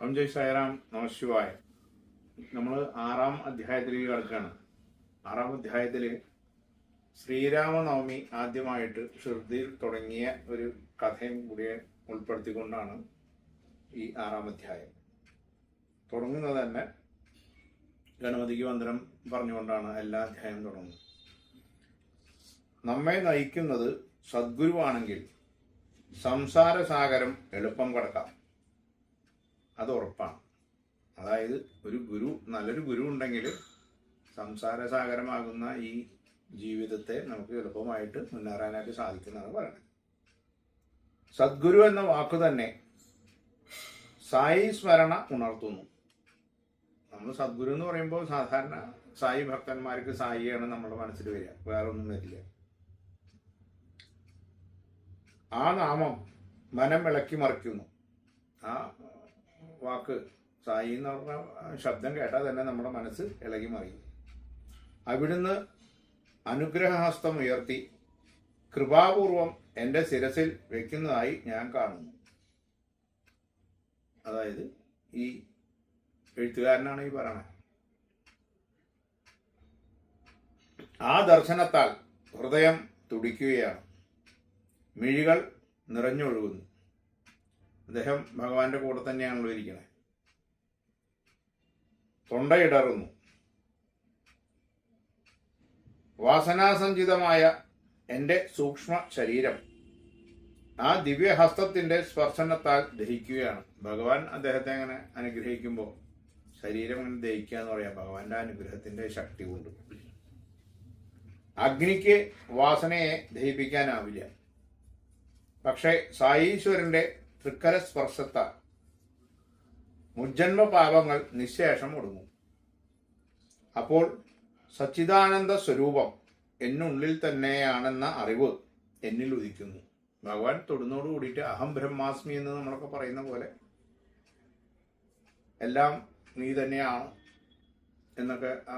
ഓം ജയ് സായിറാം. നമശിവായ. നമ്മൾ 6-ാം അധ്യായത്തിലേക്ക് കിടക്കുകയാണ്. 6-ാം അധ്യായത്തിൽ ശ്രീരാമനവമി ആദ്യമായിട്ട് ഷിർദിയിൽ തുടങ്ങിയ ഒരു കഥയും കൂടി ഉൾപ്പെടുത്തിക്കൊണ്ടാണ് ഈ 6-ാം അധ്യായം തുടങ്ങുന്നത്. തന്നെ ഗണപതിക്ക് വന്ദനം പറഞ്ഞുകൊണ്ടാണ് എല്ലാ അധ്യായവും തുടങ്ങുന്നത്. നമ്മെ നയിക്കുന്നത് സദ്ഗുരുവാണെങ്കിൽ സംസാരസാഗരം എളുപ്പം കടക്കാം, അത് ഉറപ്പാണ്. അതായത് നല്ലൊരു ഗുരു ഉണ്ടെങ്കിൽ സംസാരസാഗരമാകുന്ന ഈ ജീവിതത്തെ നമുക്ക് എളുപ്പമായിട്ട് മുന്നേറാനായിട്ട് സാധിക്കുന്നതാണ് പറയുന്നത്. സദ്ഗുരു എന്ന വാക്ക് തന്നെ സായി സ്മരണ ഉണർത്തുന്നു. നമ്മൾ സദ്ഗുരു എന്ന് പറയുമ്പോൾ സാധാരണ സായി ഭക്തന്മാർക്ക് സായിയാണ് നമ്മുടെ മനസ്സിൽ വരിക, വേറെ ഒന്നും വരില്ല. ആ നാമം മനം ഇളക്കി മറിക്കുന്നു. ആ വാക്ക് സായി എന്ന് പറഞ്ഞ ശബ്ദം കേട്ടാൽ തന്നെ നമ്മുടെ മനസ്സ് ഇളകി മറിയും. അവിടുന്ന് അനുഗ്രഹഹസ്തം ഉയർത്തി കൃപാപൂർവം എൻ്റെ ശിരസിൽ വെക്കുന്നതായി ഞാൻ കാണുന്നു. അതായത് ഈ എഴുത്തുകാരനാണ് ഈ പറയണത്. ആ ദർശനത്താൽ ഹൃദയം തുടിക്കുകയാണ്, മിഴികൾ നിറഞ്ഞൊഴുകുന്നു. അദ്ദേഹം ഭഗവാന്റെ കൂടെ തന്നെയാണല്ലോ ഇരിക്കണേ. തൊണ്ടയിടറുന്നു. വാസനാസഞ്ചിതമായ എൻ്റെ സൂക്ഷ്മ ശരീരം ആ ദിവ്യഹസ്തത്തിന്റെ സ്പർശനത്താൽ ദഹിക്കുകയാണ്. ഭഗവാൻ അദ്ദേഹത്തെ അങ്ങനെ അനുഗ്രഹിക്കുമ്പോൾ ശരീരം അങ്ങനെ ദഹിക്കുക എന്ന് പറയാം, ഭഗവാന്റെ അനുഗ്രഹത്തിന്റെ ശക്തി കൊണ്ട്. അഗ്നിക്ക് വാസനയെ ദഹിപ്പിക്കാനാവില്ല, പക്ഷേ സായീശ്വരന്റെ തൃക്കര സ്പർശത്താൽ മുജ്ജന്മ പാപങ്ങൾ നിശേഷം ഒടുങ്ങും. അപ്പോൾ സച്ചിദാനന്ദ സ്വരൂപം എന്നുള്ളിൽ തന്നെയാണെന്ന അറിവ് എന്നിൽ ഉദിക്കുന്നു. ഭഗവാൻ തൊടുന്നോട് കൂടിയിട്ട് അഹം ബ്രഹ്മാസ്മി എന്ന് നമ്മളൊക്കെ പറയുന്ന പോലെ എല്ലാം നീ തന്നെയാണ് എന്നൊക്കെ ആ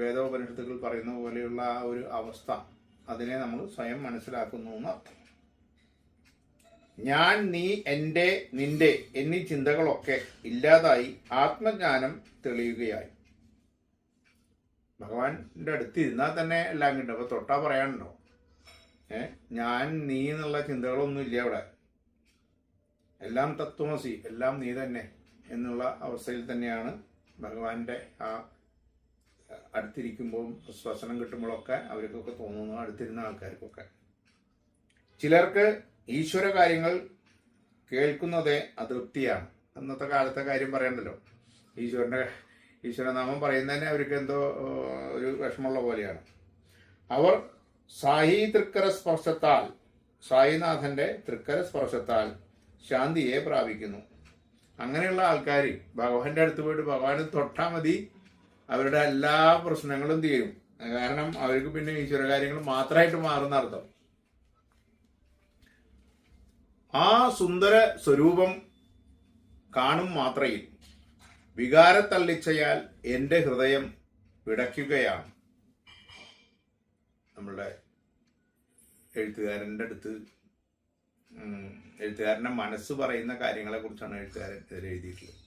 വേദോപനിഷത്തുകൾ പറയുന്ന പോലെയുള്ള ആ ഒരു അവസ്ഥ, അതിനെ നമ്മൾ സ്വയം മനസ്സിലാക്കുന്നു എന്നർത്ഥം. ഞാൻ, നീ, എൻ്റെ, നിന്റെ എന്നീ ചിന്തകളൊക്കെ ഇല്ലാതായി ആത്മജ്ഞാനം തെളിയുകയായി. ഭഗവാന്റെ അടുത്ത് ഇരുന്നാൽ തന്നെ എല്ലാം കിട്ടും. അപ്പൊ തൊട്ടാ പറയാനുണ്ടോ? ഞാൻ, നീ എന്നുള്ള ചിന്തകളൊന്നും ഇല്ല അവിടെ. എല്ലാം തത്വമസി, എല്ലാം നീ തന്നെ എന്നുള്ള അവസ്ഥയിൽ തന്നെയാണ് ഭഗവാന്റെ ആ അടുത്തിരിക്കുമ്പോൾ ശ്വസനം കിട്ടുമ്പോഴൊക്കെ അവർക്കൊക്കെ തോന്നുന്നു, അടുത്തിരുന്ന ആൾക്കാർക്കൊക്കെ. ചിലർക്ക് ഈശ്വര കാര്യങ്ങൾ കേൾക്കുന്നതേ അതൃപ്തിയാണ്. അന്നത്തെ കാലത്തെ കാര്യം പറയണ്ടല്ലോ. ഈശ്വരനാമം പറയുന്നതന്നെ അവർക്ക് എന്തോ ഒരു വിഷമമുള്ള പോലെയാണ്. അവർ സായി തൃക്കര സ്പർശത്താൽ, സായിനാഥന്റെ തൃക്കര സ്പർശത്താൽ ശാന്തിയെ പ്രാപിക്കുന്നു. അങ്ങനെയുള്ള ആൾക്കാർ ഭഗവാന്റെ അടുത്ത് പോയിട്ട് ഭഗവാന് തൊട്ടാൽ മതി, അവരുടെ എല്ലാ പ്രശ്നങ്ങളും തീരും. കാരണം അവർക്ക് പിന്നെ ഈശ്വര കാര്യങ്ങൾ മാത്രമായിട്ട് മാറുന്ന അർത്ഥം. ആ സുന്ദര സ്വരൂപം കാണും മാത്രയിൽ വികാരത്തള്ളിച്ചയാൽ എൻ്റെ ഹൃദയം പിടയ്ക്കുകയാണ്. നമ്മളുടെ എഴുത്തുകാരൻ്റെ അടുത്ത് എഴുത്തുകാരൻ്റെ മനസ്സ് പറയുന്ന കാര്യങ്ങളെ കുറിച്ചാണ് എഴുത്തുകാരൻ ഇതിൽ എഴുതിയിട്ടുള്ളത്.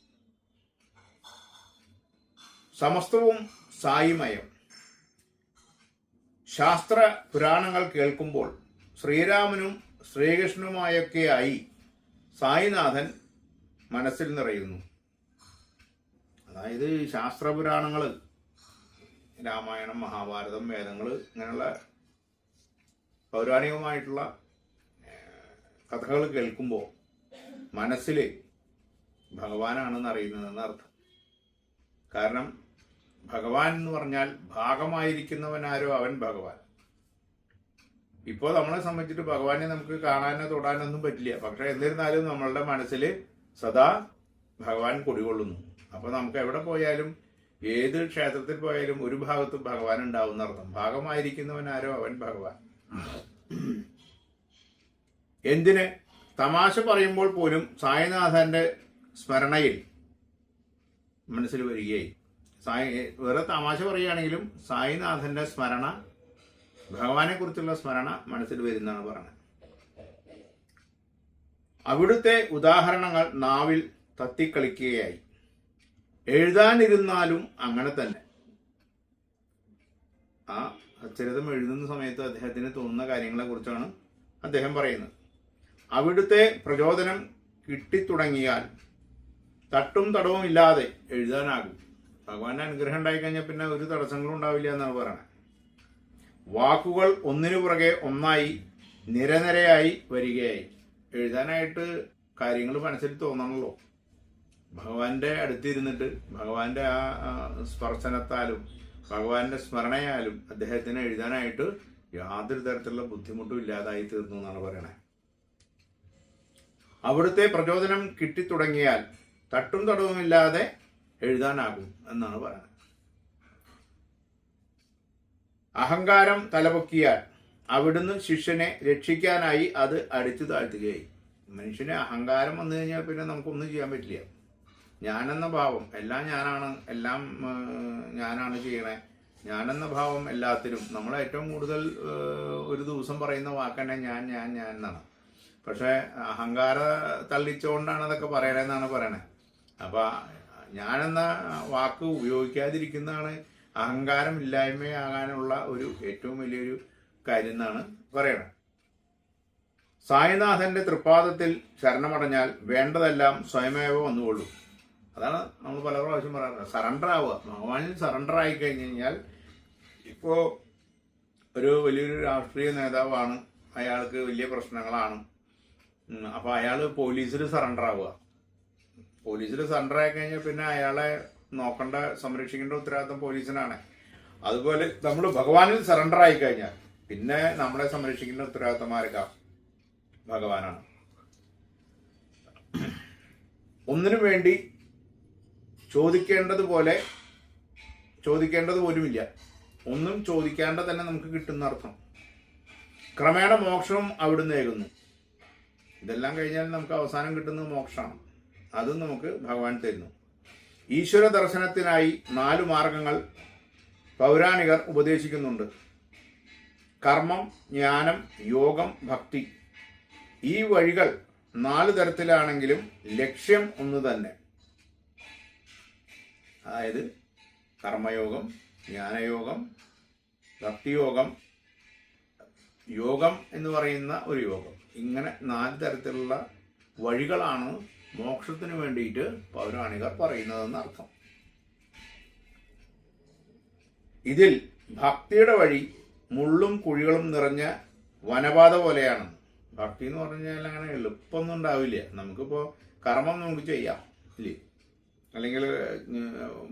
സമസ്തവും സായിമയം. ശാസ്ത്ര പുരാണങ്ങൾ കേൾക്കുമ്പോൾ ശ്രീരാമനും ശ്രീകൃഷ്ണനുമായൊക്കെയായി സായിനാഥൻ മനസ്സിൽ നിറയുന്നു. അതായത് ശാസ്ത്രപുരാണങ്ങൾ, രാമായണം, മഹാഭാരതം, വേദങ്ങൾ, ഇങ്ങനെയുള്ള പൗരാണികമായിട്ടുള്ള കഥകൾ കേൾക്കുമ്പോൾ മനസ്സിൽ ഭഗവാനാണെന്ന് അറിയുന്നതെന്ന് അർത്ഥം. കാരണം ഭഗവാൻ എന്ന് പറഞ്ഞാൽ ഭാഗമായിരിക്കുന്നവനാരോ അവൻ ഭഗവാൻ. ഇപ്പോൾ നമ്മളെ സംബന്ധിച്ചിട്ട് ഭഗവാനെ നമുക്ക് കാണാനോ തൊടാനൊന്നും പറ്റില്ല. പക്ഷെ എന്നിരുന്നാലും നമ്മളുടെ മനസ്സിൽ സദാ ഭഗവാൻ കുടികൊള്ളുന്നു. അപ്പൊ നമുക്ക് എവിടെ പോയാലും, ഏത് ക്ഷേത്രത്തിൽ പോയാലും ഒരു ഭാഗത്തും ഭഗവാൻ ഉണ്ടാവുന്ന അർത്ഥം. ഭാഗമായിരിക്കുന്നവനാരോ അവൻ ഭഗവാൻ. എന്തിന് തമാശ പറയുമ്പോൾ പോലും സായിനാഥന്റെ സ്മരണയിൽ മനസ്സിൽ വരികയായി. വേറെ തമാശ പറയുകയാണെങ്കിലും സായിനാഥന്റെ സ്മരണ, ഭഗവാനെ കുറിച്ചുള്ള സ്മരണ മനസ്സിൽ വരുന്നതാണ് പറഞ്ഞത്. അവിടുത്തെ ഉദാഹരണങ്ങൾ നാവിൽ തത്തിക്കളിക്കുകയായി. എഴുതാനിരുന്നാലും അങ്ങനെ തന്നെ. ആ സച്ചരിതം എഴുതുന്ന സമയത്ത് അദ്ദേഹത്തിന് തോന്നുന്ന കാര്യങ്ങളെ കുറിച്ചാണ് അദ്ദേഹം പറയുന്നത്. അവിടുത്തെ പ്രചോദനം കിട്ടിത്തുടങ്ങിയാൽ തട്ടും തടവും ഇല്ലാതെ എഴുതാനാകും. ഭഗവാന്റെ അനുഗ്രഹം ഉണ്ടായിക്കഴിഞ്ഞാൽ പിന്നെ ഒരു തടസ്സങ്ങളും ഉണ്ടാവില്ല എന്നാണ് പറയുന്നത്. വാക്കുകൾ ഒന്നിനു പുറകെ ഒന്നായി നിരനിരയായി വരികയായി. എഴുതാനായിട്ട് കാര്യങ്ങൾ മനസ്സിൽ തോന്നണമല്ലോ. ഭഗവാന്റെ അടുത്തിരുന്നിട്ട് ഭഗവാന്റെ ആ സ്പർശനത്താലും ഭഗവാന്റെ സ്മരണയാലും അദ്ദേഹത്തിന് എഴുതാനായിട്ട് യാതൊരു തരത്തിലുള്ള ബുദ്ധിമുട്ടും ഇല്ലാതായി തീർന്നു എന്നാണ് പറയണേ. അവിടുത്തെ പ്രചോദനം കിട്ടിത്തുടങ്ങിയാൽ തട്ടും തടവുമില്ലാതെ എഴുതാനാകും എന്നാണ് പറയുന്നത്. അഹങ്കാരം തലപൊക്കിയാൽ അവിടുന്ന് ശിഷ്യനെ രക്ഷിക്കാനായി അത് അടിച്ചു താഴ്ത്തുകയായി. മനുഷ്യന് അഹങ്കാരം വന്നു കഴിഞ്ഞാൽ പിന്നെ നമുക്കൊന്നും ചെയ്യാൻ പറ്റില്ല. ഞാനെന്ന ഭാവം, എല്ലാം ഞാനാണ്, എല്ലാം ഞാനാണ് ചെയ്യണേ, ഞാനെന്ന ഭാവം എല്ലാത്തിലും. നമ്മൾ ഏറ്റവും കൂടുതൽ ഒരു ദിവസം പറയുന്ന വാക്കന്നെ ഞാൻ ഞാൻ ഞാൻ എന്നാണ്. പക്ഷെ അഹങ്കാര തള്ളിച്ചുകൊണ്ടാണ് അതൊക്കെ പറയണതെന്നാണ് പറയണേ. അപ്പൊ ഞാനെന്ന വാക്ക് ഉപയോഗിക്കാതിരിക്കുന്നതാണ് അഹങ്കാരം ഇല്ലായ്മയാകാനുള്ള ഒരു ഏറ്റവും വലിയൊരു കാര്യം എന്നാണ് പറയണത്. സായിനാഥന്റെ തൃപ്പാദത്തിൽ ശരണമടഞ്ഞാൽ വേണ്ടതെല്ലാം സ്വയമേവ വന്നുകൊള്ളും. അതാണ് നമ്മൾ പല പ്രാവശ്യം പറയാറുള്ളത്. സറണ്ടർ ആവുക. ഭഗവാനിൽ സറണ്ടർ ആയി കഴിഞ്ഞു കഴിഞ്ഞാൽ, ഇപ്പോൾ ഒരു വലിയൊരു രാഷ്ട്രീയ നേതാവാണ്, അയാൾക്ക് വലിയ പ്രശ്നങ്ങളാണ്, അപ്പോൾ അയാൾ പോലീസിൽ സറണ്ടർ ആവുക. പോലീസിൽ സറണ്ടർ ആയി കഴിഞ്ഞാൽ പിന്നെ അയാളെ നോക്കേണ്ട, സംരക്ഷിക്കേണ്ട ഉത്തരവാദിത്വം പോലീസിനാണ്. അതുപോലെ നമ്മൾ ഭഗവാനിൽ സറണ്ടർ ആയി കഴിഞ്ഞാൽ പിന്നെ നമ്മളെ സംരക്ഷിക്കേണ്ട ഉത്തരവാദിത്വമാർക്കാം ഭഗവാനാണ്. ഒന്നിനു വേണ്ടി ചോദിക്കേണ്ടത് പോലുമില്ല. ഒന്നും ചോദിക്കാണ്ട് തന്നെ നമുക്ക് കിട്ടുന്ന അർത്ഥം. ക്രമേണ മോക്ഷവും അവിടുന്ന് ഏകുന്നു. ഇതെല്ലാം കഴിഞ്ഞാൽ നമുക്ക് അവസാനം കിട്ടുന്നത് മോക്ഷമാണ്. അതും നമുക്ക് ഭഗവാൻ തരുന്നു. ഈശ്വര ദർശനത്തിനായി 4 മാർഗങ്ങൾ പൗരാണികർ ഉപദേശിക്കുന്നുണ്ട്. കർമ്മം, ജ്ഞാനം, യോഗം, ഭക്തി. ഈ വഴികൾ 4 തരത്തിലാണെങ്കിലും ലക്ഷ്യം ഒന്ന് തന്നെ. അതായത് കർമ്മയോഗം, ജ്ഞാനയോഗം, ഭക്തിയോഗം, യോഗം എന്ന് പറയുന്ന ഒരു യോഗം. ഇങ്ങനെ 4 തരത്തിലുള്ള വഴികളാണ് മോക്ഷത്തിന് വേണ്ടിയിട്ട് പൗരാണികർ പറയുന്നതെന്ന് അർത്ഥം. ഇതിൽ ഭക്തിയുടെ വഴി മുള്ളും കുഴികളും നിറഞ്ഞ വനപാത പോലെയാണ്. ഭക്തി എന്ന് പറഞ്ഞു കഴിഞ്ഞാൽ അങ്ങനെ എളുപ്പമൊന്നും ഉണ്ടാവില്ല. നമുക്കിപ്പോൾ കർമ്മം നമുക്ക് ചെയ്യാം, ഇല്ലേ? അല്ലെങ്കിൽ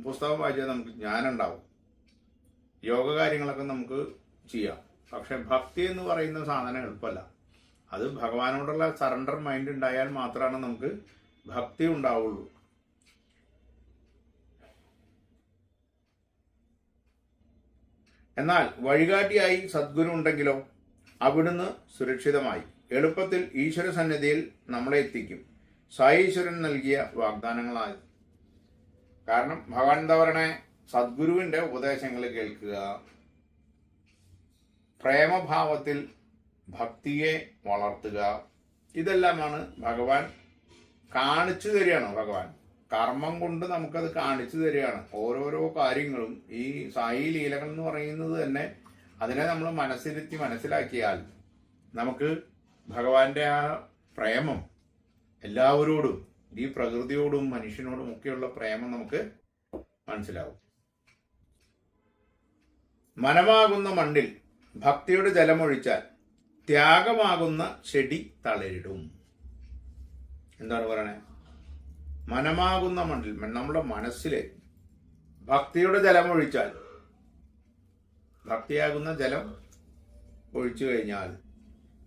പുസ്തകം വായിച്ചാൽ നമുക്ക് ജ്ഞാനം ഉണ്ടാവും, യോഗ കാര്യങ്ങളൊക്കെ നമുക്ക് ചെയ്യാം. പക്ഷെ ഭക്തി എന്ന് പറയുന്ന സാധനം എളുപ്പമല്ല. അത് ഭഗവാനോടുള്ള സറണ്ടർ മൈൻഡ് ഉണ്ടായാൽ മാത്രമാണ് നമുക്ക് ഭക്തി ഉണ്ടാവുള്ളൂ. എന്നാൽ വഴികാട്ടിയായി സദ്ഗുരു ഉണ്ടെങ്കിലോ അവിടുന്ന് സുരക്ഷിതമായി എളുപ്പത്തിൽ ഈശ്വര സന്നിധിയിൽ നമ്മളെ എത്തിക്കും. സായീശ്വരൻ നൽകിയ വാഗ്ദാനങ്ങളായി. കാരണം ഭഗവാൻ എന്താ പറയണേ? സദ്ഗുരുവിന്റെ ഉപദേശങ്ങൾ കേൾക്കുക, പ്രേമഭാവത്തിൽ ഭക്തിയെ വളർത്തുക. ഇതെല്ലാമാണ് ഭഗവാൻ കാണിച്ചു തരികയാണ്. ഭഗവാൻ കർമ്മം കൊണ്ട് നമുക്കത് കാണിച്ചു തരികയാണ്. ഓരോരോ കാര്യങ്ങളും ഈ സായി ലീലകൾ എന്ന് പറയുന്നത് തന്നെ അതിനെ നമ്മൾ മനസ്സിരുത്തി മനസ്സിലാക്കിയാൽ നമുക്ക് ഭഗവാന്റെ ആ പ്രേമം എല്ലാവരോടും, ഈ പ്രകൃതിയോടും മനുഷ്യനോടും ഒക്കെയുള്ള പ്രേമം നമുക്ക് മനസ്സിലാവും. മനമാകുന്ന മണ്ണിൽ ഭക്തിയുടെ ജലമൊഴിച്ചാൽ ത്യാഗമാകുന്ന ചെടി തളരിടും. എന്താണ് പറയണേ? മനമാകുന്ന മണ്ണിൽ, നമ്മുടെ മനസ്സിലെ ഭക്തിയുടെ ജലമൊഴിച്ചാൽ, ഭക്തിയാകുന്ന ജലം ഒഴിച്ചു കഴിഞ്ഞാൽ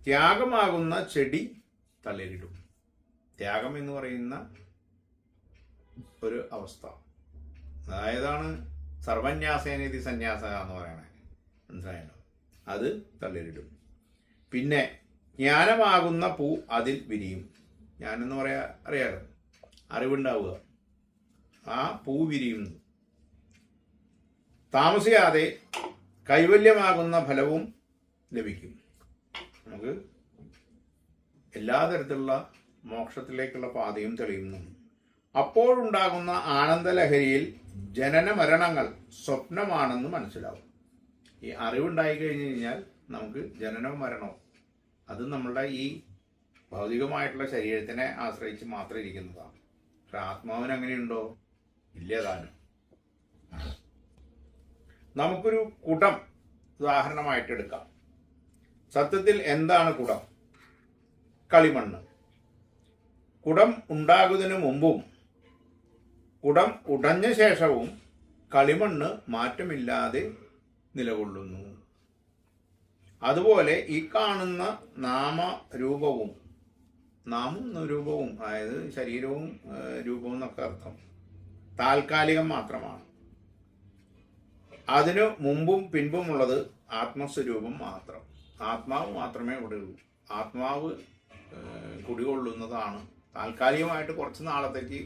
ത്യാഗമാകുന്ന ചെടി തളരിടും. ത്യാഗം എന്ന് പറയുന്ന ഒരു അവസ്ഥ, അതായതാണ് സർവന്യാസേനേതി സന്യാസ എന്ന് പറയണേ. മനസ്സിലായല്ലോ? അത് തളരിടും. പിന്നെ ജ്ഞാനമാകുന്ന പൂ അതിൽ വിരിയും. ജ്ഞാനെന്ന് അറിയാലോ, അറിവുണ്ടാവുക. ആ പൂ വിരിയുന്നു. താമസിയാതെ കൈവല്യമാകുന്ന ഫലവും ലഭിക്കും. നമുക്ക് എല്ലാ തരത്തിലുള്ള മോക്ഷത്തിലേക്കുള്ള പാതയും തെളിയുന്നു. അപ്പോഴുണ്ടാകുന്ന ആനന്ദലഹരിയിൽ ജനന മരണങ്ങൾ സ്വപ്നമാണെന്ന് മനസ്സിലാവും. ഈ അറിവുണ്ടായി കഴിഞ്ഞു കഴിഞ്ഞാൽ നമുക്ക് ജനനവും മരണവും അത് നമ്മളുടെ ഈ ഭൗതികമായിട്ടുള്ള ശരീരത്തിനെ ആശ്രയിച്ച് മാത്രം ഇരിക്കുന്നതാണ്. പക്ഷെ ആത്മാവിന് അങ്ങനെയുണ്ടോ? ഇല്ല താനും. നമുക്കൊരു കുടം ഉദാഹരണമായിട്ട് എടുക്കാം. സത്യത്തിൽ എന്താണ് കുടം? കളിമണ്ണ്. കുടം ഉണ്ടാകുന്നതിന് മുമ്പും കുടം ഉടഞ്ഞ ശേഷവും കളിമണ്ണ് മാറ്റമില്ലാതെ നിലകൊള്ളുന്നു. അതുപോലെ ഈ കാണുന്ന നാമരൂപവും അതായത് ശരീരവും രൂപവും എന്നൊക്കെ അർത്ഥം താൽക്കാലികം മാത്രമാണ്. അതിനു മുമ്പും പിൻപുമുള്ളത് ആത്മസ്വരൂപം മാത്രം. ആത്മാവ് മാത്രമേ ഇവിടെ ഉള്ളൂ. ആത്മാവ് കുടികൊള്ളുന്നതാണ്. താൽക്കാലികമായിട്ട് കുറച്ച് നാളത്തേക്ക്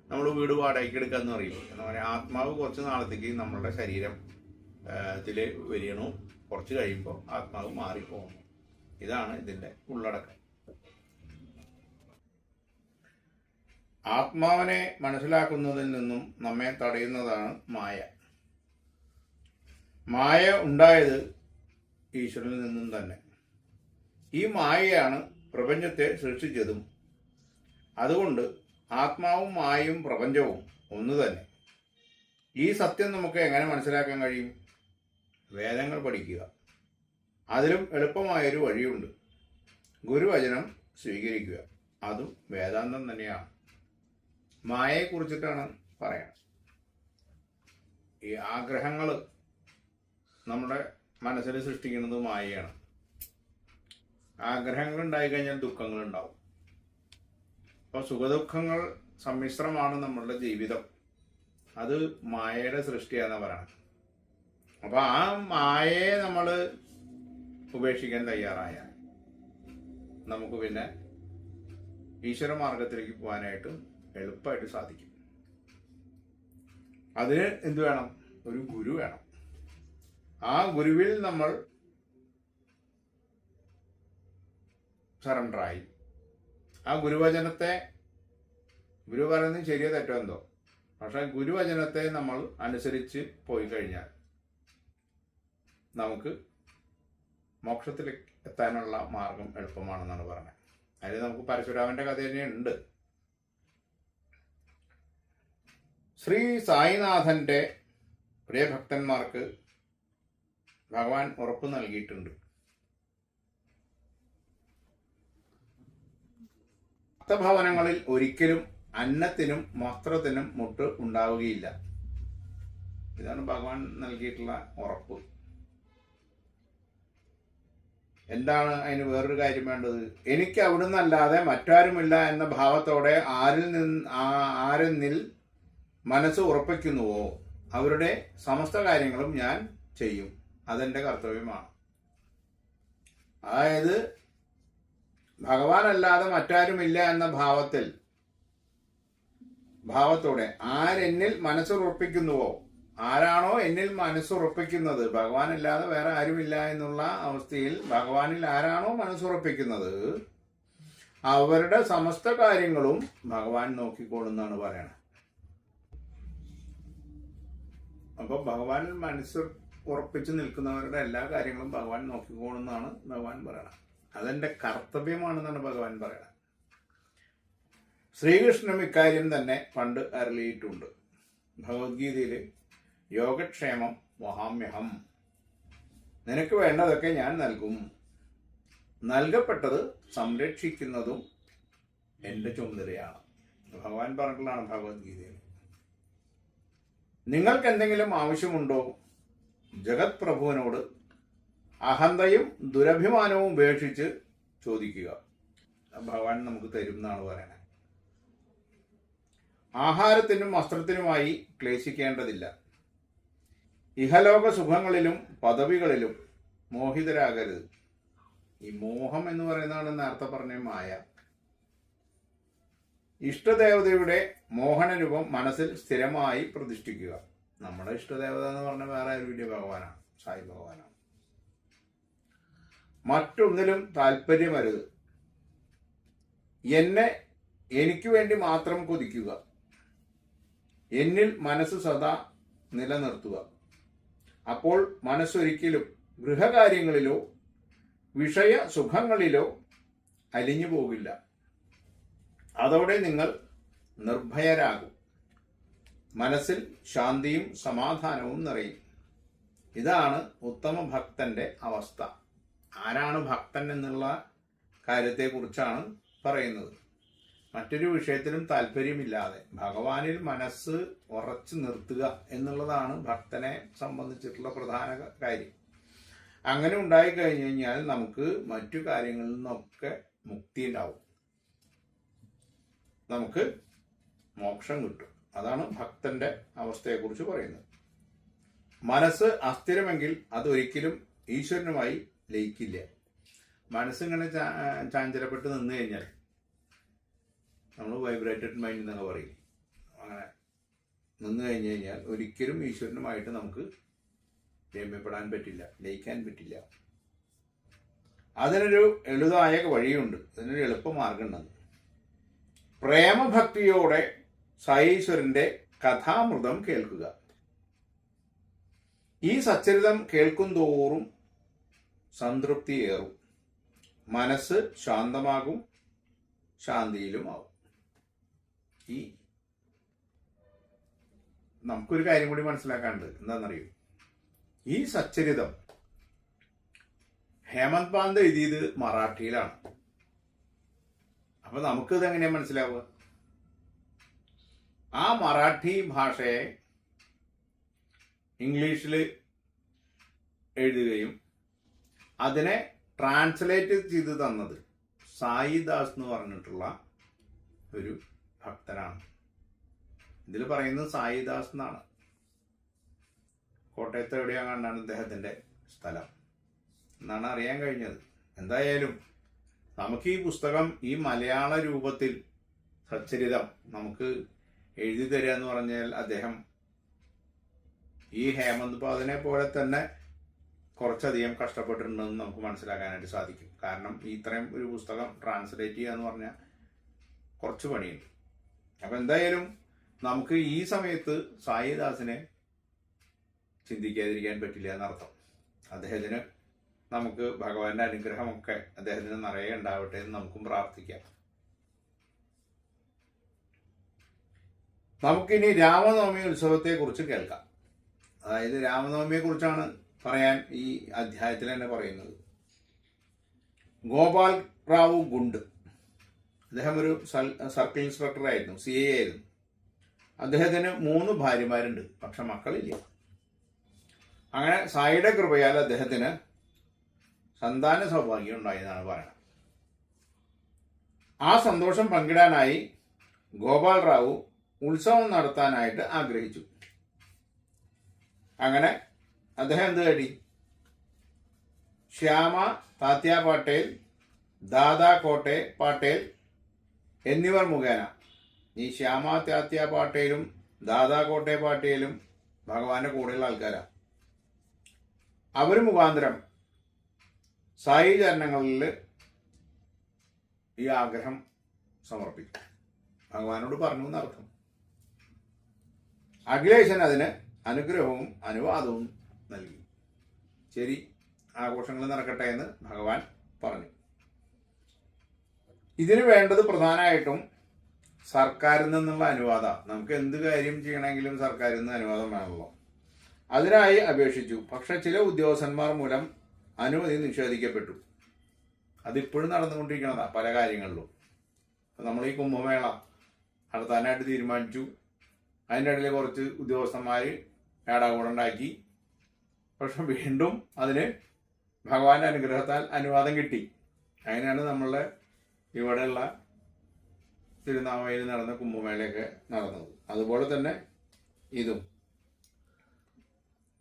നമ്മൾ വീട് വാടകയ്ക്ക് എടുക്കാന്ന് പറയും. എന്ന് പറയാൻ ആത്മാവ് കുറച്ച് നാളത്തേക്ക് നമ്മളുടെ ശരീരത്തിൽ വരികണു. കുറച്ച് കഴിയുമ്പോൾ ആത്മാവ് മാറിപ്പോകുന്നു. ഇതാണ് ഇതിൻ്റെ ഉള്ളടക്കം. ആത്മാവിനെ മനസ്സിലാക്കുന്നതിൽ നിന്നും നമ്മെ തടയുന്നതാണ് മായ. മായ ഉണ്ടായത് ഈശ്വരനിൽ നിന്നും തന്നെ. ഈ മായയാണ് പ്രപഞ്ചത്തെ സൃഷ്ടിച്ചതും. അതുകൊണ്ട് ആത്മാവും മായയും പ്രപഞ്ചവും ഒന്ന് തന്നെ. ഈ സത്യം നമുക്ക് എങ്ങനെ മനസ്സിലാക്കാൻ കഴിയും? വേദങ്ങൾ പഠിക്കുക. അതിലും എളുപ്പമായൊരു വഴിയുണ്ട്. ഗുരുവചനം സ്വീകരിക്കുക. അതും വേദാന്തം തന്നെയാണ്. മായയെക്കുറിച്ചിട്ടാണ് പറയാം. ഈ ആഗ്രഹങ്ങൾ നമ്മുടെ മനസ്സിൽ സൃഷ്ടിക്കുന്നത് മായയാണ്. ആഗ്രഹങ്ങൾ ഉണ്ടായിക്കഴിഞ്ഞാൽ ദുഃഖങ്ങളുണ്ടാവും. അപ്പോൾ സുഖദുഃഖങ്ങൾ സമ്മിശ്രമാണ് നമ്മളുടെ ജീവിതം. അത് മായയുടെ സൃഷ്ടിയാണെന്ന് പറയണം. അപ്പോൾ ആ മായയെ നമ്മൾ ഉപേക്ഷിക്കാൻ തയ്യാറായാൽ നമുക്ക് പിന്നെ ഈശ്വര മാർഗത്തിലേക്ക് പോകാനായിട്ട് എളുപ്പമായിട്ട് സാധിക്കും. അതിന് എന്ത് വേണം? ഒരു ഗുരു വേണം. ആ ഗുരുവിൽ നമ്മൾ സറണ്ടറായി ആ ഗുരുവചനത്തെ, ഗുരു പറയുന്നത് ശരിയോ തെറ്റോ എന്തോ, പക്ഷെ ഗുരുവചനത്തെ നമ്മൾ അനുസരിച്ച് പോയി കഴിഞ്ഞാൽ നമുക്ക് മോക്ഷത്തിലേക്ക് എത്താനുള്ള മാർഗം എളുപ്പമാണെന്നാണ് പറയുന്നത്. അതിൽ നമുക്ക് പരശുരാമന്റെ കഥ തന്നെയുണ്ട്. ശ്രീ സായിനാഥന്റെ പ്രിയഭക്തന്മാർക്ക് ഭഗവാൻ ഉറപ്പ് നൽകിയിട്ടുണ്ട്. ഭക്തഭവനങ്ങളിൽ ഒരിക്കലും അന്നത്തിനും വസ്ത്രത്തിനും മുട്ട് ഉണ്ടാവുകയില്ല. ഇതാണ് ഭഗവാൻ നൽകിയിട്ടുള്ള ഉറപ്പ്. എന്താണ് അതിന് വേറൊരു കാര്യം വേണ്ടത്? എനിക്ക് അവിടുന്ന് അല്ലാതെ മറ്റാരുമില്ല എന്ന ഭാവത്തോടെ ആരെന്നിൽ മനസ്സ് ഉറപ്പിക്കുന്നുവോ അവരുടെ സമസ്ത കാര്യങ്ങളും ഞാൻ ചെയ്യും. അതെന്റെ കർത്തവ്യമാണ്. അതായത് ഭഗവാനല്ലാതെ മറ്റാരുമില്ല എന്ന ഭാവത്തോടെ ആരെന്നിൽ മനസ്സുറപ്പിക്കുന്നുവോ, ആരാണോ എന്നിൽ മനസ്സുറപ്പിക്കുന്നത്, ഭഗവാനല്ലാതെ വേറെ ആരുമില്ല എന്നുള്ള അവസ്ഥയിൽ ഭഗവാനിൽ ആരാണോ മനസ്സുറപ്പിക്കുന്നത് അവരുടെ സമസ്ത കാര്യങ്ങളും ഭഗവാൻ നോക്കിക്കോളുന്നാണ് പറയണത്. അപ്പൊ ഭഗവാനിൽ മനസ്സ് ഉറപ്പിച്ച് നിൽക്കുന്നവരുടെ എല്ലാ കാര്യങ്ങളും ഭഗവാൻ നോക്കിക്കോളുന്നാണ് ഭഗവാൻ പറയണത്. അതെന്റെ കർത്തവ്യമാണെന്നാണ് ഭഗവാൻ പറയണത്. ശ്രീകൃഷ്ണനും ഇക്കാര്യം തന്നെ പണ്ട് അരുളിയിട്ടുണ്ട്. ഭഗവത്ഗീതയില് യോഗക്ഷേമം വഹാമ്യഹം, നിനക്ക് വേണ്ടതൊക്കെ ഞാൻ നൽകും, നൽകപ്പെട്ടത് സംരക്ഷിക്കുന്നതും എന്റെ ചുമതലയാണ്. ഭഗവാൻ പറഞ്ഞിട്ടുള്ളതാണ് ഭഗവത്ഗീതയിൽ. നിങ്ങൾക്ക് എന്തെങ്കിലും ആവശ്യമുണ്ടോ? ജഗത് പ്രഭുവിനോട് അഹന്തയും ദുരഭിമാനവും ഉപേക്ഷിച്ച് ചോദിക്കുക. ഭഗവാൻ നമുക്ക് തരും എന്നാണ് പറയുന്നത്. ആഹാരത്തിനും വസ്ത്രത്തിനുമായി ക്ലേശിക്കേണ്ടതില്ല. ഇഹലോക സുഖങ്ങളിലും പദവികളിലും മോഹിതരാകരുത്. ഈ മോഹം എന്ന് പറയുന്നതാണ് നേരത്തെ പറഞ്ഞ മായ. ഇഷ്ടദേവതയുടെ മോഹന രൂപം മനസ്സിൽ സ്ഥിരമായി പ്രതിഷ്ഠിക്കുക. നമ്മുടെ ഇഷ്ടദേവത എന്ന് പറഞ്ഞ വേറെ ആരുമില്ല, ഭഗവാനാണ്, സായി ഭഗവാനാണ്. മറ്റൊന്നിലും താല്പര്യമരുത്. എനിക്ക് വേണ്ടി മാത്രം കൊതിക്കുക. എന്നിൽ മനസ്സ് സദാ നിലനിർത്തുക. അപ്പോൾ മനസ്സൊരിക്കലും ഗൃഹകാര്യങ്ങളിലോ വിഷയ സുഖങ്ങളിലോ അലിഞ്ഞു പോകില്ല. അതോടെ നിങ്ങൾ നിർഭയരാകും. മനസ്സിൽ ശാന്തിയും സമാധാനവും നിറയും. ഇതാണ് ഉത്തമ ഭക്തന്റെ അവസ്ഥ. ആരാണ് ഭക്തൻ എന്നുള്ള കാര്യത്തെക്കുറിച്ചാണ് പറയുന്നത്. മറ്റൊരു വിഷയത്തിലും താല്പര്യമില്ലാതെ ഭഗവാനിൽ മനസ്സ് ഉറച്ചു നിർത്തുക എന്നുള്ളതാണ് ഭക്തനെ സംബന്ധിച്ചിട്ടുള്ള പ്രധാന കാര്യം. അങ്ങനെ ഉണ്ടായി കഴിഞ്ഞു കഴിഞ്ഞാൽ നമുക്ക് മറ്റു കാര്യങ്ങളിൽ നിന്നൊക്കെ മുക്തി ഉണ്ടാവും, നമുക്ക് മോക്ഷം കിട്ടും. അതാണ് ഭക്തന്റെ അവസ്ഥയെക്കുറിച്ച് പറയുന്നത്. മനസ്സ് അസ്ഥിരമെങ്കിൽ അതൊരിക്കലും ഈശ്വരനുമായി ലയിക്കില്ല. മനസ്സിങ്ങനെ ചാഞ്ചലപ്പെട്ട് നിന്ന് കഴിഞ്ഞാൽ നമ്മൾ വൈബ്രേറ്റഡ് മൈൻഡ് എന്നൊക്കെ പറയും. അങ്ങനെ നിന്ന് കഴിഞ്ഞു കഴിഞ്ഞാൽ ഒരിക്കലും ഈശ്വരനുമായിട്ട് നമുക്ക് രമ്യപ്പെടാൻ പറ്റില്ല, ലയിക്കാൻ പറ്റില്ല. അതിനൊരു എളുതായ വഴിയുണ്ട്, അതിനൊരു എളുപ്പമാർഗമുണ്ട്. പ്രേമഭക്തിയോടെ സായീശ്വരന്റെ കഥാമൃതം കേൾക്കുക. ഈ സച്ചരിതം കേൾക്കും തോറും സംതൃപ്തിയേറും, മനസ്സ് ശാന്തമാകും, ശാന്തിയിലുമാവും. ഈ നമുക്കൊരു കാര്യം കൂടി മനസ്സിലാക്കാനുണ്ട്. എന്താണെന്നറിയോ? ഈ സച്ചരിതം ഹേമന്ത് പാന്ത് എഴുതിയത് മറാഠിയിലാണ്. അപ്പൊ നമുക്കിത് എങ്ങനെയാ മനസ്സിലാവുക? ആ മറാഠി ഭാഷയെ ഇംഗ്ലീഷിൽ എഴുതുകയും അതിനെ ട്രാൻസ്ലേറ്റ് ചെയ്ത് തന്നത് സായിദാസ് എന്ന് പറഞ്ഞിട്ടുള്ള ഒരു ഭക്തനാണ്. ഇതിൽ പറയുന്നത് സായിദാസ് എന്നാണ്. കോട്ടയത്ത് എവിടെയാണ് കണ്ടാണ് ഇദ്ദേഹത്തിന്റെ സ്ഥലം എന്നാണ് അറിയാൻ കഴിഞ്ഞത്. എന്തായാലും നമുക്ക് ഈ പുസ്തകം ഈ മലയാള രൂപത്തിൽ സച്ചരിതം നമുക്ക് എഴുതി തരിക എന്ന് പറഞ്ഞാൽ അദ്ദേഹം ഈ ഹേമന്ത് പാദിനെ പോലെ തന്നെ കുറച്ചധികം കഷ്ടപ്പെട്ടിട്ടുണ്ടെന്ന് നമുക്ക് മനസ്സിലാക്കാനായിട്ട് സാധിക്കും. കാരണം ഇത്രയും ഒരു പുസ്തകം ട്രാൻസ്ലേറ്റ് ചെയ്യുക എന്ന് പറഞ്ഞാൽ കുറച്ച് പണിയുണ്ട്. അപ്പം എന്തായാലും നമുക്ക് ഈ സമയത്ത് സായിദാസിനെ ചിന്തിക്കാതിരിക്കാൻ പറ്റില്ല എന്നർത്ഥം. അദ്ദേഹത്തിന് നമുക്ക് ഭഗവാന്റെ അനുഗ്രഹമൊക്കെ അദ്ദേഹത്തിന് നിറയെ ഉണ്ടാവട്ടെ എന്ന് നമുക്കും പ്രാർത്ഥിക്കാം. നമുക്കിനി രാമനവമി ഉത്സവത്തെ കുറിച്ച് കേൾക്കാം. അതായത് രാമനവമിയെ കുറിച്ചാണ് പറയാൻ ഈ അധ്യായത്തിൽ തന്നെ പറയുന്നത്. ഗോപാൽ റാവു ഗുണ്ട്, അദ്ദേഹം ഒരു സർക്കിൾ ഇൻസ്പെക്ടർ ആയിരുന്നു, CA ആയിരുന്നു. അദ്ദേഹത്തിന് 3 ഭാര്യമാരുണ്ട്, പക്ഷെ മക്കളില്ല. അങ്ങനെ സായിയുടെ കൃപയാൽ അദ്ദേഹത്തിന് സന്താന സൗഭാഗ്യം ഉണ്ടായെന്നാണ് പറയുന്നത്. ആ സന്തോഷം പങ്കിടാനായി ഗോപാൽ റാവു ഉത്സവം നടത്താനായിട്ട് ആഗ്രഹിച്ചു. അങ്ങനെ അദ്ദേഹം എന്ത് നേടി? ശ്യാമ താത്യ പാട്ടേൽ, ദാദാ കോട്ടെ പാട്ടേൽ എന്നിവർ മുഖേന, ഈ ശ്യാമ താത്യ പാട്ടേലും ദാദാ കോട്ടെ പാട്ടേലും ഭഗവാന്റെ കൂടെയുള്ള ആൾക്കാരാണ്. അവർ മുഖാന്തരം സായി ചരണങ്ങളിൽ ഈ ആഗ്രഹം സമർപ്പിച്ചു, ഭഗവാനോട് പറഞ്ഞു എന്നർത്ഥം. അഖിലേശൻ അതിന് അനുഗ്രഹവും അനുവാദവും നൽകി. ശരി, ആഘോഷങ്ങൾ നടക്കട്ടെ എന്ന് ഭഗവാൻ പറഞ്ഞു. ഇതിന് വേണ്ടത് പ്രധാനമായിട്ടും സർക്കാരിൽ നിന്നുള്ള അനുവാദം. നമുക്ക് എന്ത് കാര്യം ചെയ്യണമെങ്കിലും സർക്കാരിൽ നിന്ന് അനുവാദം വേണമല്ലോ. അതിനായി അപേക്ഷിച്ചു. പക്ഷെ ചില ഉദ്യോഗസ്ഥന്മാർ മൂലം അനുമതി നിഷേധിക്കപ്പെട്ടു. അതിപ്പോഴും നടന്നുകൊണ്ടിരിക്കുന്നതാണ് പല കാര്യങ്ങളിലും. നമ്മൾ ഈ കുംഭമേള നടത്താനായിട്ട് തീരുമാനിച്ചു. അതിൻ്റെ ഇടയിൽ കുറച്ച് ഉദ്യോഗസ്ഥന്മാർ ഏടാകൂടുണ്ടാക്കി. പക്ഷെ വീണ്ടും അതിന് ഭഗവാന്റെ അനുഗ്രഹത്താൽ അനുവാദം കിട്ടി. അതിനാണ് നമ്മളുടെ ഇവിടെയുള്ള തിരുനാവായിൽ നടന്ന കുംഭമേളയൊക്കെ നടന്നത്. അതുപോലെ തന്നെ ഇതും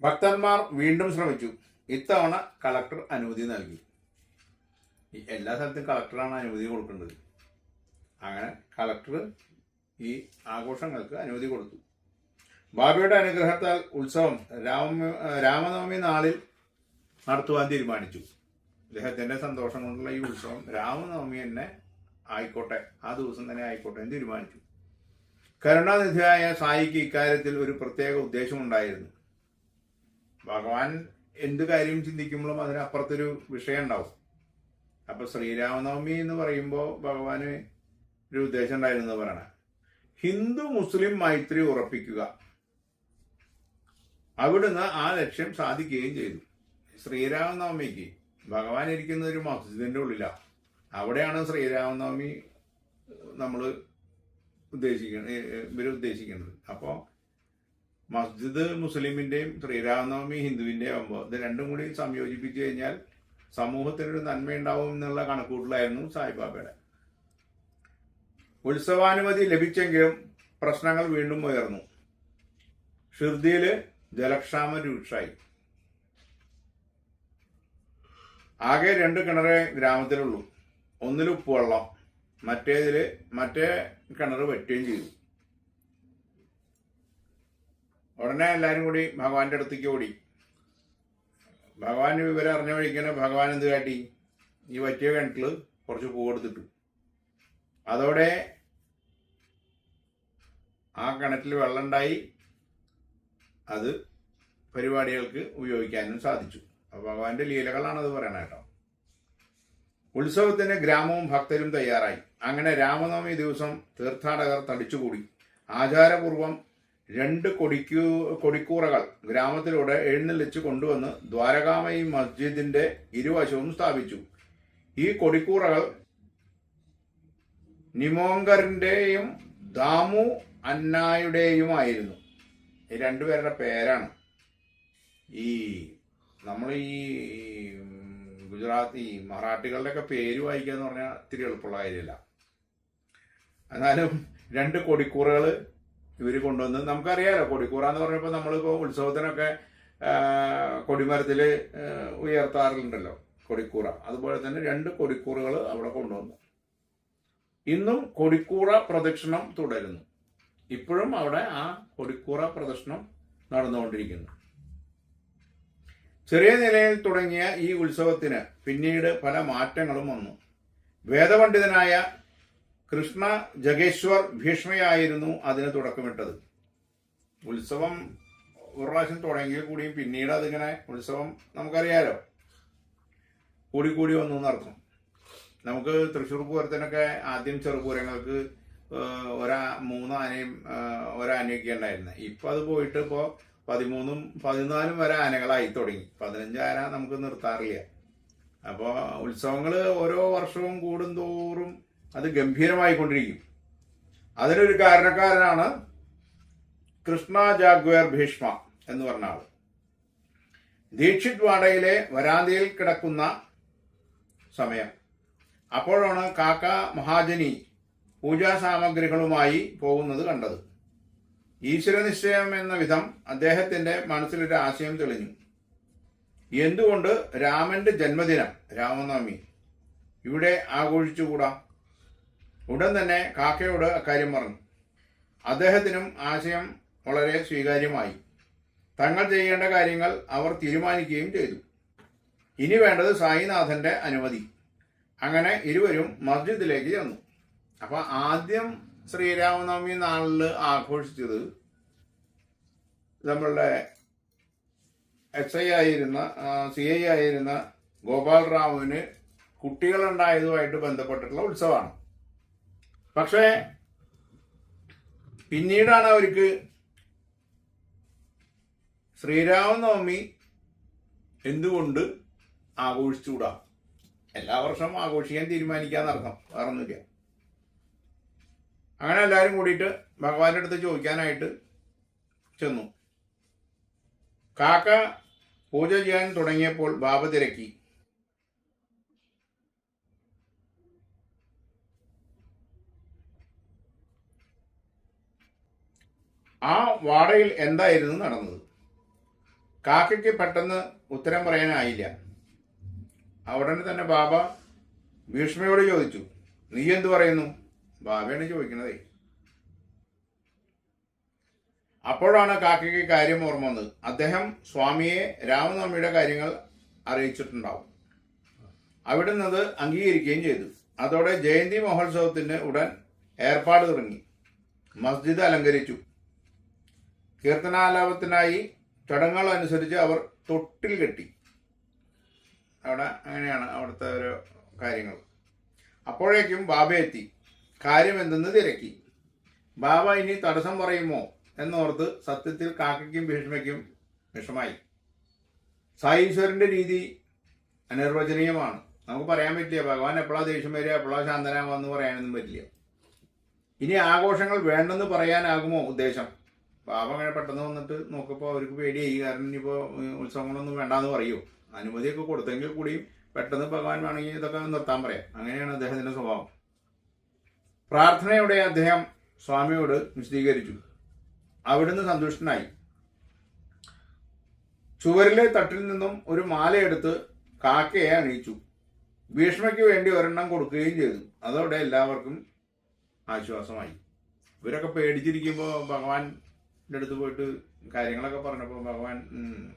ഭക്തന്മാർ വീണ്ടും ശ്രമിച്ചു. ഇത്തവണ കളക്ടർ അനുമതി നൽകി. എല്ലാ സ്ഥലത്തും കളക്ടറാണ് അനുമതി കൊടുക്കേണ്ടത്. അങ്ങനെ കളക്ടർ ഈ ആഘോഷങ്ങൾക്ക് അനുമതി കൊടുത്തു. ബാബയുടെ അനുഗ്രഹത്താൽ ഉത്സവം രാമനവമി നാളിൽ നടത്തുവാൻ തീരുമാനിച്ചു. അദ്ദേഹത്തിന്റെ സന്തോഷം കൊണ്ടുള്ള ഈ ഉത്സവം രാമനവമി തന്നെ ആയിക്കോട്ടെ, ആ ദിവസം തന്നെ ആയിക്കോട്ടെ എന്ന് തീരുമാനിച്ചു. കരുണാനിധിയായ സായിക്ക് ഇക്കാര്യത്തിൽ ഒരു പ്രത്യേക ഉദ്ദേശമുണ്ടായിരുന്നു. ഭഗവാൻ എന്ത് കാര്യം ചിന്തിക്കുമ്പോഴും അതിനപ്പുറത്തൊരു വിഷയം ഉണ്ടാവും. അപ്പൊ ശ്രീരാമനവമി എന്ന് പറയുമ്പോൾ ഭഗവാന് ഒരു ഉദ്ദേശം ഉണ്ടായിരുന്നു പറയണേ. ഹിന്ദു മുസ്ലിം മൈത്രി ഉറപ്പിക്കുക. അവിടുന്ന് ആ ലക്ഷ്യം സാധിക്കുകയും ചെയ്തു. ശ്രീരാമനവമിക്ക് ഭഗവാൻ ഇരിക്കുന്ന ഒരു മസ്ജിദിന്റെ ഉള്ളിലാണ്. അവിടെയാണ് ശ്രീരാമനവമി നമ്മൾ ഉദ്ദേശിക്കുന്നത്. അപ്പോൾ മസ്ജിദ് മുസ്ലിമിന്റെയും ശ്രീരാമനവമി ഹിന്ദുവിന്റെയും ആകുമ്പോൾ ഇത് രണ്ടും കൂടി സംയോജിപ്പിച്ചു കഴിഞ്ഞാൽ സമൂഹത്തിനൊരു നന്മയുണ്ടാവും എന്നുള്ള കണക്കൂട്ടലായിരുന്നു സായിബാബയുടെ. ഉത്സവാനുമതി ലഭിച്ചെങ്കിലും പ്രശ്നങ്ങൾ വീണ്ടും ഉയർന്നു. ഷിർദിയിൽ ജലക്ഷാമം രൂക്ഷമായി. ആകെ 2 കിണറേ ഗ്രാമത്തിലുള്ളൂ. ഒന്നിൽ ഉപ്പുവെള്ളം, മറ്റേ കിണർ വെട്ടുകയും ചെയ്തു. ഉടനെ എല്ലാവരും കൂടി ഭഗവാന്റെ അടുത്തേക്ക് ഓടി. ഭഗവാൻ വിവരം അറിഞ്ഞ വഴിക്കന്നെ ഭഗവാൻ എന്ത് കാട്ടി? ഈ വറ്റിയ കിണറ്റിൽ കുറച്ച് പൂ കൊടുത്തിട്ടു. അതോടെ ആ കിണറ്റിൽ വെള്ളം ഉണ്ടായി. അത് പരിപാടികൾക്ക് ഉപയോഗിക്കാനും സാധിച്ചു. അപ്പോൾ ഭഗവാന്റെ ലീലകളാണത് പറയണ കേട്ടോ. ഉത്സവത്തിന് ഗ്രാമവും ഭക്തരും തയ്യാറായി. അങ്ങനെ രാമനവമി ദിവസം തീർത്ഥാടകർ തടിച്ചുകൂടി. ആചാരപൂർവം 2 കൊടിക്കൂറകൾ ഗ്രാമത്തിലൂടെ എഴുന്നള്ളിച്ച് കൊണ്ടുവന്ന് ദ്വാരകാമയി മസ്ജിദിന്റെ ഇരുവശവും സ്ഥാപിച്ചു. ഈ കൊടിക്കൂറകൾ നിമോങ്കറിന്റെയും ദാമു അന്നായുടെയുമായിരുന്നു. ഈ 2 പേരുടെ പേരാണ്. ഈ നമ്മൾ ഈ ഗുജറാത്തി മറാഠികളുടെയൊക്കെ പേര് വായിക്കുക എന്ന് പറഞ്ഞാൽ ഇത്തിരി എളുപ്പമുള്ള കാര്യമില്ല. എന്നാലും 2 കൊടിക്കൂറകൾ ഇവർ കൊണ്ടുവന്ന്, നമുക്കറിയാലോ കൊടിക്കൂറ എന്ന് പറഞ്ഞപ്പോൾ നമ്മളിപ്പോൾ ഉത്സവത്തിനൊക്കെ കൊടിമരത്തിൽ ഉയർത്താറുണ്ടല്ലോ കൊടിക്കൂറ. അതുപോലെ തന്നെ 2 കൊടിക്കൂറകൾ അവിടെ കൊണ്ടുവന്നു. ഇന്നും കൊടിക്കൂറ പ്രദക്ഷിണം തുടരുന്നു. ഇപ്പോഴും അവിടെ ആ കൊടിക്കൂറ പ്രദക്ഷിണം നടന്നുകൊണ്ടിരിക്കുന്നു. ചെറിയ നിലയിൽ തുടങ്ങിയ ഈ ഉത്സവത്തിന് പിന്നീട് പല മാറ്റങ്ങളും വന്നു. വേദപണ്ഡിതനായ കൃഷ്ണ ജഗേശ്വർ ഭീഷ്മയായിരുന്നു അതിന് തുടക്കമിട്ടത്. ഉത്സവം ഒരു പ്രാവശ്യം തുടങ്ങിയ കൂടിയും പിന്നീട് അതിങ്ങനെ ഉത്സവം നമുക്കറിയാലോ കൂടി വന്നു എന്നർത്ഥം. നമുക്ക് തൃശ്ശൂർ പൂരത്തിനൊക്കെ ആദ്യം ചെറുപൂരങ്ങൾക്ക് 3 ആനയും ഒരാനയൊക്കെ ഉണ്ടായിരുന്നത്. ഇപ്പം അത് പോയിട്ട് ഇപ്പോൾ 13ഉം 14ഉം വരെ ആനകളായി തുടങ്ങി. 15 ആന നമുക്ക് നിർത്താറില്ല. അപ്പോൾ ഉത്സവങ്ങൾ ഓരോ വർഷവും കൂടുന്തോറും അത് ഗംഭീരമായിക്കൊണ്ടിരിക്കും. അതിനൊരു കാരണക്കാരനാണ് കൃഷ്ണ ജാഗ്വേർ ഭീഷ്മ എന്ന് പറഞ്ഞ ആൾ. ദീക്ഷിത് വാഡയിലെ വരാന്തയിൽ കിടക്കുന്ന സമയം. അപ്പോഴാണ് കാക്ക മഹാജനി പൂജാ സാമഗ്രികളുമായി പോകുന്നത് കണ്ടത്. ഈശ്വരനിശ്ചയം എന്ന വിധം അദ്ദേഹത്തിന്റെ മനസ്സിലൊരു ആശയം തെളിഞ്ഞു. എന്തുകൊണ്ട് രാമന്റെ ജന്മദിനം രാമനവമി ഇവിടെ ആഘോഷിച്ചുകൂടാ? ഉടൻ തന്നെ കാക്കയോട് അക്കാര്യം പറഞ്ഞു. അദ്ദേഹത്തിനും ആശയം വളരെ സ്വീകാര്യമായി. തങ്ങൾ ചെയ്യേണ്ട കാര്യങ്ങൾ അവർ തീരുമാനിക്കുകയും ചെയ്തു. ഇനി വേണ്ടത് സായിനാഥന്റെ അനുമതി. അങ്ങനെ ഇരുവരും മസ്ജിദിലേക്ക് ചെന്നു. അപ്പൊ ആദ്യം ശ്രീരാമനവമി നാളിൽ ആഘോഷിച്ചത് നമ്മളുടെ CI ആയിരുന്ന ഗോപാൽ റാവുവിന് കുട്ടികളുണ്ടായതുമായിട്ട് ബന്ധപ്പെട്ടിട്ടുള്ള ഉത്സവമാണ്. പക്ഷേ പിന്നീടാണ് അവർക്ക് ശ്രീരാമനവമി എന്തുകൊണ്ട് ആഘോഷിച്ചുകൂടാ, എല്ലാ വർഷവും ആഘോഷിക്കാൻ തീരുമാനിക്കാന്നർത്ഥം, വേറൊന്നുമില്ല. അങ്ങനെ എല്ലാവരും കൂടിയിട്ട് ഭഗവാന്റെ അടുത്ത് ചോദിക്കാനായിട്ട് ചെന്നു. കാക്ക പൂജ ചെയ്യാൻ തുടങ്ങിയപ്പോൾ ബാബ തിരക്കി. ആ വാടയിൽ എന്തായിരുന്നു നടന്നത്? കാക്കയ്ക്ക് പെട്ടെന്ന് ഉത്തരം പറയാനായില്ല. ഉടനെ തന്നെ ബാബ ഭീഷ്മയോട് ചോദിച്ചു, നീ എന്തു പറയുന്നു? ബാബയാണ് ചോദിക്കണതേ. അപ്പോഴാണ് കാക്കയ്ക്ക് കാര്യം ഓർമ്മ വന്നത്. അദ്ദേഹം സ്വാമിയെ രാമനവമിയുടെ കാര്യങ്ങൾ അറിയിച്ചിട്ടുണ്ടാവും. അവിടുന്ന് അത് അംഗീകരിക്കുകയും ചെയ്തു. അതോടെ ജയന്തി മഹോത്സവത്തിന് ഉടൻ ഏർപ്പാട് തുടങ്ങി. മസ്ജിദ് അലങ്കരിച്ചു. കീർത്തനാലാപത്തിനായി ചടങ്ങുകൾ അനുസരിച്ച് അവർ തൊട്ടിൽ കെട്ടി. അവിടെ അങ്ങനെയാണ് അവിടുത്തെ ഓരോ കാര്യങ്ങൾ. അപ്പോഴേക്കും ബാബ എത്തി. കാര്യം എന്തെന്ന് തിരക്കി. ബാബ ഇനി തടസ്സം പറയുമോ എന്നോർത്ത് സത്യത്തിൽ കാക്കയ്ക്കും ഭീഷ്മയ്ക്കും വിഷമായി. സായീശ്വരന്റെ രീതി അനിർവചനീയമാണ്. നമുക്ക് പറയാൻ പറ്റില്ല ഭഗവാൻ എപ്പോഴാണ് ദേഷ്യം വരിക, എപ്പോഴാണ് ശാന്തനാകുമെന്ന് പറയാനൊന്നും പറ്റില്ല. ഇനി ആഘോഷങ്ങൾ വേണ്ടെന്ന് പറയാനാകുമോ ഉദ്ദേശം? ബാബ അങ്ങനെ പെട്ടെന്ന് വന്നിട്ട് നോക്കിയപ്പോൾ അവർക്ക് പേടിയായി. കാരണം ഇനിയിപ്പോൾ ഉത്സവങ്ങളൊന്നും വേണ്ടാന്ന് പറയുമോ? അനുമതിയൊക്കെ കൊടുത്തെങ്കിൽ കൂടിയും പെട്ടെന്ന് ഭഗവാൻ വേണമെങ്കിൽ ഇതൊക്കെ നിർത്താൻ പറയാം. അങ്ങനെയാണ് അദ്ദേഹത്തിന്റെ സ്വഭാവം. പ്രാർത്ഥനയോടെ അദ്ദേഹം സ്വാമിയോട് വിശദീകരിച്ചു. അവിടുന്ന് സന്തുഷ്ടനായി. ചുവരിലെ തട്ടിൽ നിന്നും ഒരു മാലയെടുത്ത് കാക്കയെ അണിയിച്ചു. ഭീഷ്മയ്ക്ക് വേണ്ടി ഒരെണ്ണം കൊടുക്കുകയും ചെയ്തു. അതോടെ എല്ലാവർക്കും ആശ്വാസമായി. ഇവരൊക്കെ പേടിച്ചിരിക്കുമ്പോൾ ഭഗവാന്റെ അടുത്ത് പോയിട്ട് കാര്യങ്ങളൊക്കെ പറഞ്ഞപ്പോൾ ഭഗവാൻ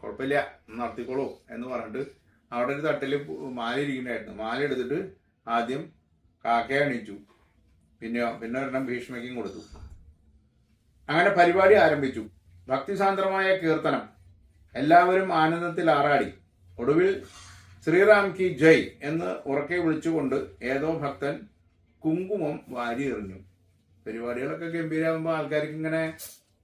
കുഴപ്പമില്ല നടത്തിക്കോളൂ എന്ന് പറഞ്ഞിട്ട് അവിടെ ഒരു തട്ടിൽ മാല ഇരിക്കുന്നുണ്ടായിരുന്നു. മാല എടുത്തിട്ട് ആദ്യം കാക്കയെ അണിയിച്ചു. പിന്നെ ഒരെണ്ണം ഭീഷ്മയ്ക്കും കൊടുത്തു. അങ്ങനെ പരിപാടി ആരംഭിച്ചു. ഭക്തിസാന്ദ്രമായ കീർത്തനം. എല്ലാവരും ആനന്ദത്തിൽ ആറാടി. ഒടുവിൽ ശ്രീറാം കി ജയ് എന്ന് ഉറക്കെ വിളിച്ചുകൊണ്ട് ഏതോ ഭക്തൻ കുങ്കുമം വാരി എറിഞ്ഞു. പരിപാടികളൊക്കെ ഗംഭീരമാകുമ്പോൾ ആൾക്കാർക്ക് ഇങ്ങനെ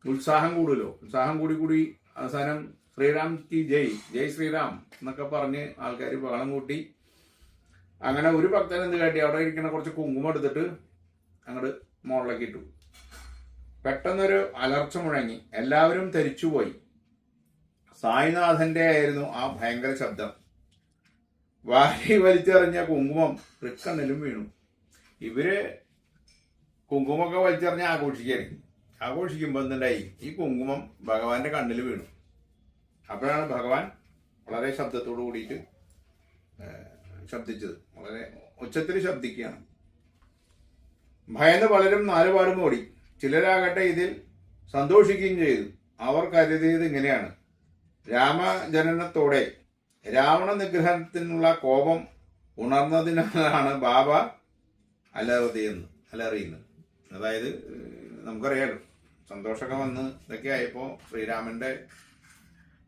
ഉത്സാഹം കൂടുമല്ലോ. ഉത്സാഹം കൂടി അവസാനം ശ്രീറാം കി ജയ്, ജയ് ശ്രീറാം എന്നൊക്കെ പറഞ്ഞ് ആൾക്കാർ ബഹളം കൂട്ടി. അങ്ങനെ ഒരു ഭക്തൻ എന്ത് കാട്ടി, അവിടെ ഇരിക്കുന്ന കുറച്ച് കുങ്കുമം എടുത്തിട്ട് അങ്ങോട്ട് മുകളിലേക്ക് ഇട്ടു. പെട്ടെന്നൊരു അലർച്ച മുഴങ്ങി. എല്ലാവരും ധരിച്ചുപോയി. സായിനാഥന്റെ ആയിരുന്നു ആ ഭയങ്കര ശബ്ദം. വാരി വലിച്ചെറിഞ്ഞ കുങ്കുമം തൃക്കണ്ണിലും വീണു. ഇവര് കുങ്കുമൊക്കെ വലിച്ചെറിഞ്ഞ് ആഘോഷിക്കുമ്പോൾ എന്തുണ്ടായി, ഈ കുങ്കുമം ഭഗവാന്റെ കണ്ണിൽ വീണു. അപ്പോഴാണ് ഭഗവാൻ വളരെ ശബ്ദത്തോടു കൂടിയിട്ട് ശബ്ദിച്ചത്. വളരെ ഉച്ചത്തിൽ ശബ്ദിക്കുകയാണ്. ഭയന്ന് പലരും നാലുപാടും ഓടി. ചിലരാകട്ടെ ഇതിൽ സന്തോഷിക്കുകയും ചെയ്തു. അവർ കരുതിയത് ഇങ്ങനെയാണ്: രാമജനനത്തോടെ രാവണ നിഗ്രഹത്തിനുള്ള കോപം ഉണർന്നതിനാലാണ് ബാബ അലറിയുന്നത്. അതായത് നമുക്കറിയാലോ, സന്തോഷമൊക്കെ വന്ന് ഇതൊക്കെ ആയപ്പോൾ ശ്രീരാമന്റെ